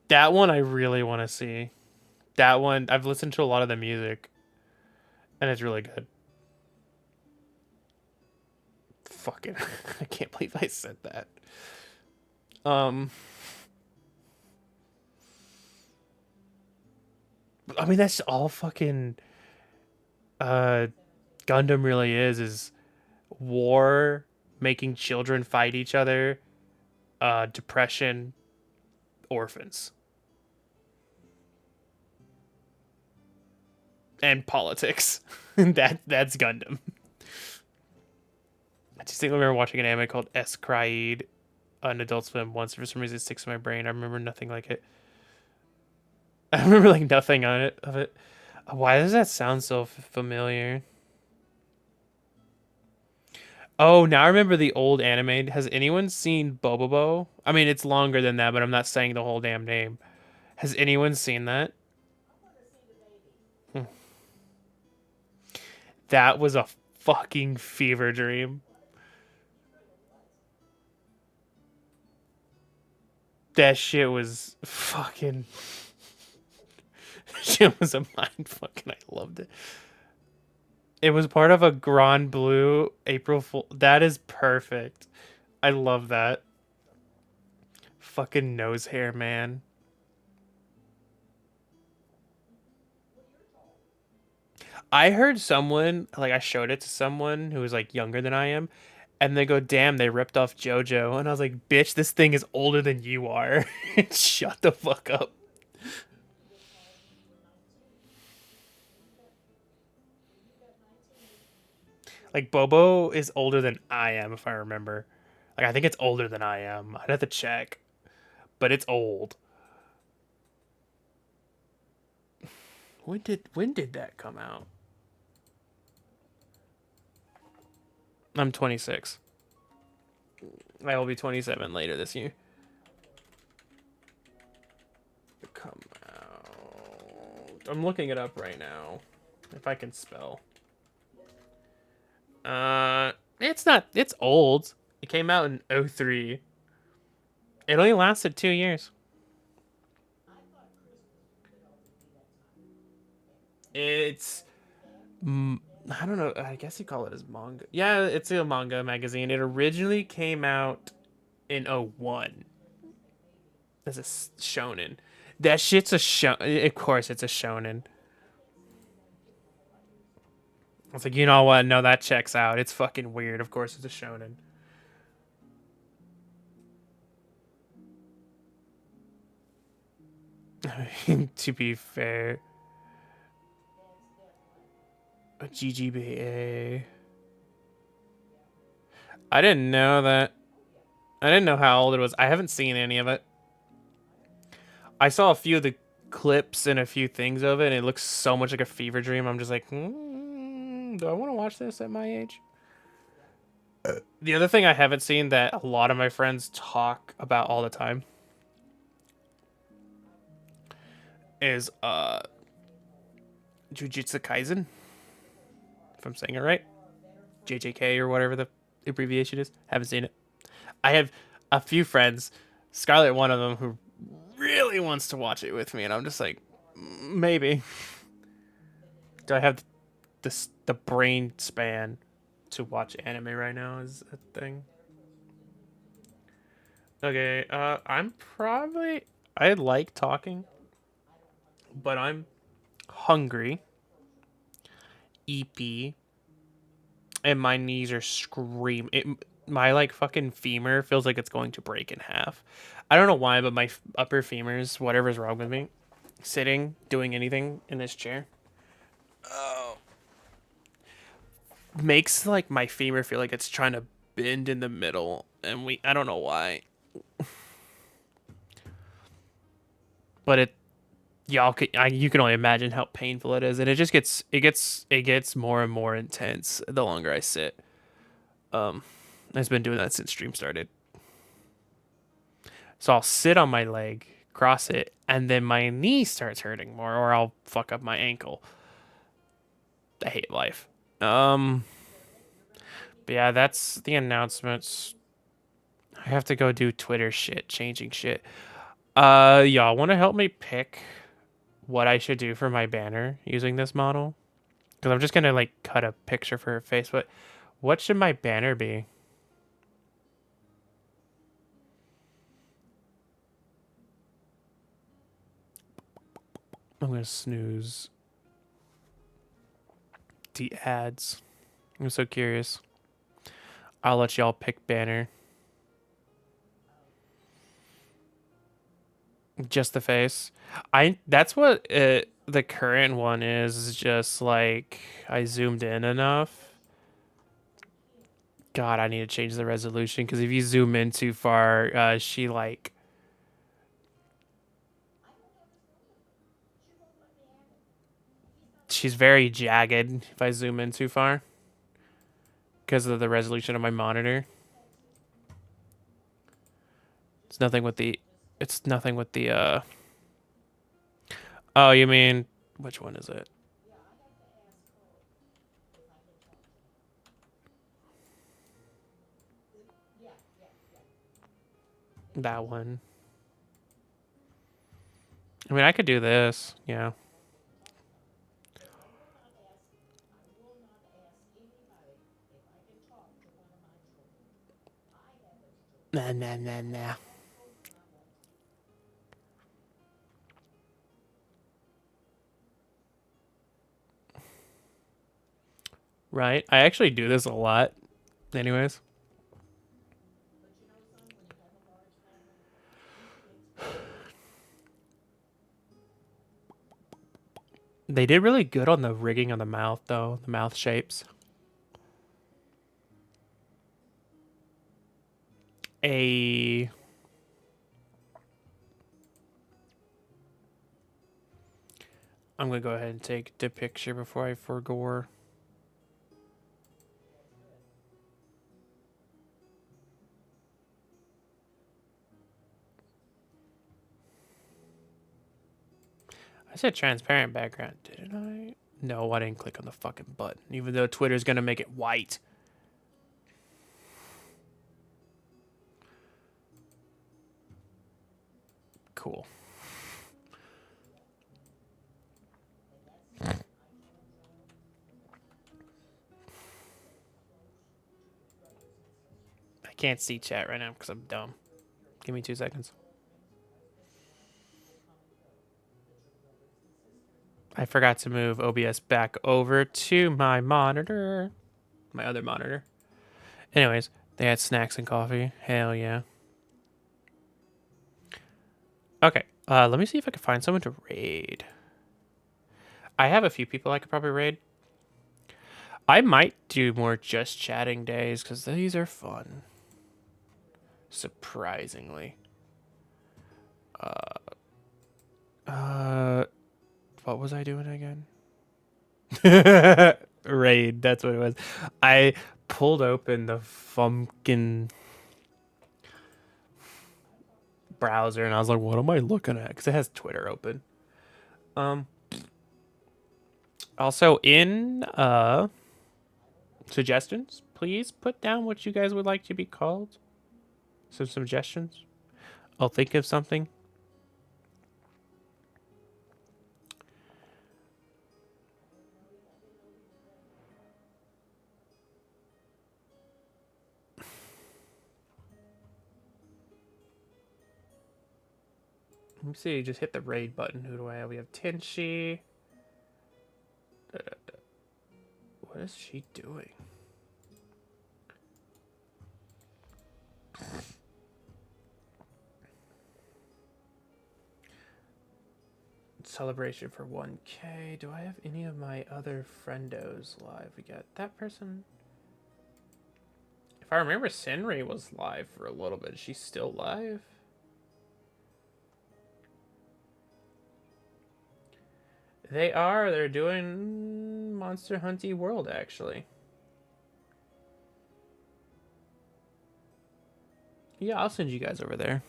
that one I really want to see. That one I've listened to a lot of the music, and it's really good. Fucking, I can't believe I said that. Um, I mean that's all fucking uh Gundam really is war, making children fight each other, depression, orphans, and politics. That's Gundam. I just think I remember watching an anime called S Kraid on Adult Swim once. For some reason, it sticks in my brain. I remember nothing like it. I remember like nothing on it of it. Why does that sound so familiar? Oh, now I remember the old anime. Has anyone seen Bobobo? I mean, it's longer than that, but I'm not saying the whole damn name. Has anyone seen that? Hmm. That was a fucking fever dream. That shit was fucking. Shit was a mind fucking. I loved it. It was part of a Grand Blue April Fool. That is perfect. I love that. Fucking nose hair, man. I heard someone, like, I showed it to someone who was, like, younger than I am, and they go, damn, they ripped off JoJo. And I was like, bitch, this thing is older than you are. Shut the fuck up. Like Bobo is older than I am, if I remember. Like I think it's older than I am. I'd have to check, but it's old. When did that come out? I'm 26. I will be 27 later this year. Come out. I'm looking it up right now. If I can spell. It's not. It's old. It came out in '03. It only lasted 2 years. It's. I don't know. I guess you call it as manga. Yeah, it's a manga magazine. It originally came out in '01 as a shonen. That shit's a show. Of course, it's a shonen. I was like, you know what? No, that checks out. It's fucking weird. Of course, it's a shonen. To be fair, a GGBA. I didn't know that. I didn't know how old it was. I haven't seen any of it. I saw a few of the clips and a few things of it, and it looks so much like a fever dream. I'm just like, do I want to watch this at my age? The other thing I haven't seen that a lot of my friends talk about all the time is Jujutsu Kaisen. If I'm saying it right. JJK or whatever the abbreviation is. Haven't seen it. I have a few friends, Scarlett, one of them, who really wants to watch it with me, and I'm just like, maybe. Do I have the brain span to watch anime right now? Is a thing. Okay, I like talking, but I'm hungry, EP, and my knees are screaming. My like fucking femur feels like it's going to break in half. I don't know why, but my upper femurs, whatever's wrong with me, sitting, doing anything in this chair, makes like my femur feel like it's trying to bend in the middle, and I don't know why, but you can only imagine how painful it is, and it gets more and more intense the longer I sit. I've been doing that since stream started. So I'll sit on my leg, cross it, and then my knee starts hurting more, or I'll fuck up my ankle. I hate life. But yeah, that's the announcements. I have to go do Twitter shit, changing shit. Y'all want to help me pick what I should do for my banner using this model? Because I'm just gonna like cut a picture for her face. But what should my banner be? I'm gonna snooze the ads. I'm so curious. I'll let y'all pick banner. Just the face. That's what the current one is just like I zoomed in enough. God, I need to change the resolution because if you zoom in too far, she's very jagged if I zoom in too far because of the resolution of my monitor. It's nothing with the Oh, you mean which one is it? That one. I mean, I could do this. Yeah. Nah, nah, nah, nah. Right. I actually do this a lot. Anyways. They did really good on the rigging on the mouth, though. The mouth shapes. a I'm gonna go ahead and take the picture before I forgo. I said transparent background, didn't I? No, I didn't click on the fucking button, even though Twitter's gonna make it white. Cool. I can't see chat right now because I'm dumb. Give me 2 seconds. I forgot to move OBS back over to my monitor. My other monitor. Anyways, they had snacks and coffee. Hell yeah. Okay, let me see if I can find someone to raid. I have a few people I could probably raid. I might do more just chatting days because these are fun. Surprisingly. What was I doing again? Raid, that's what it was. I pulled open the Fumpkin browser and I was like, what am I looking at? Because it has Twitter open. Also in suggestions, please put down what you guys would like to be called. Some suggestions. I'll think of something. Let me see. Just hit the raid button. Who do I have? We have Tenshi. What is she doing? Celebration for 1K. Do I have any of my other friendos live? We got that person. If I remember, Senri was live for a little bit. Is she still live? They are. They're doing Monster Hunty World, actually. Yeah, I'll send you guys over there.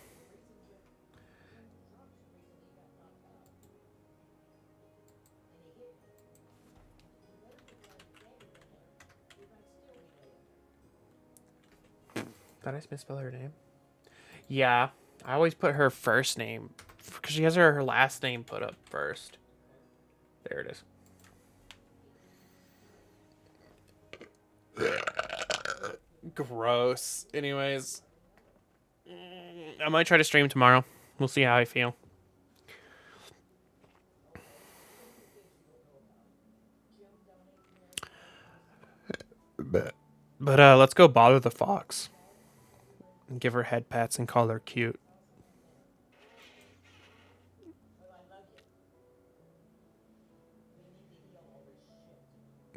Did I misspell her name? Yeah, I always put her first name because she has her last name put up first. There it is. Gross. Anyways, I might try to stream tomorrow. We'll see how I feel. But let's go bother the fox. And give her head pats and call her cute.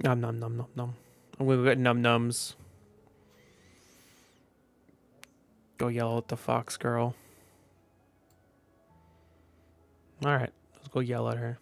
Num num num num num. I'm gonna get num nums. Go yell at the fox girl. Alright, let's go yell at her.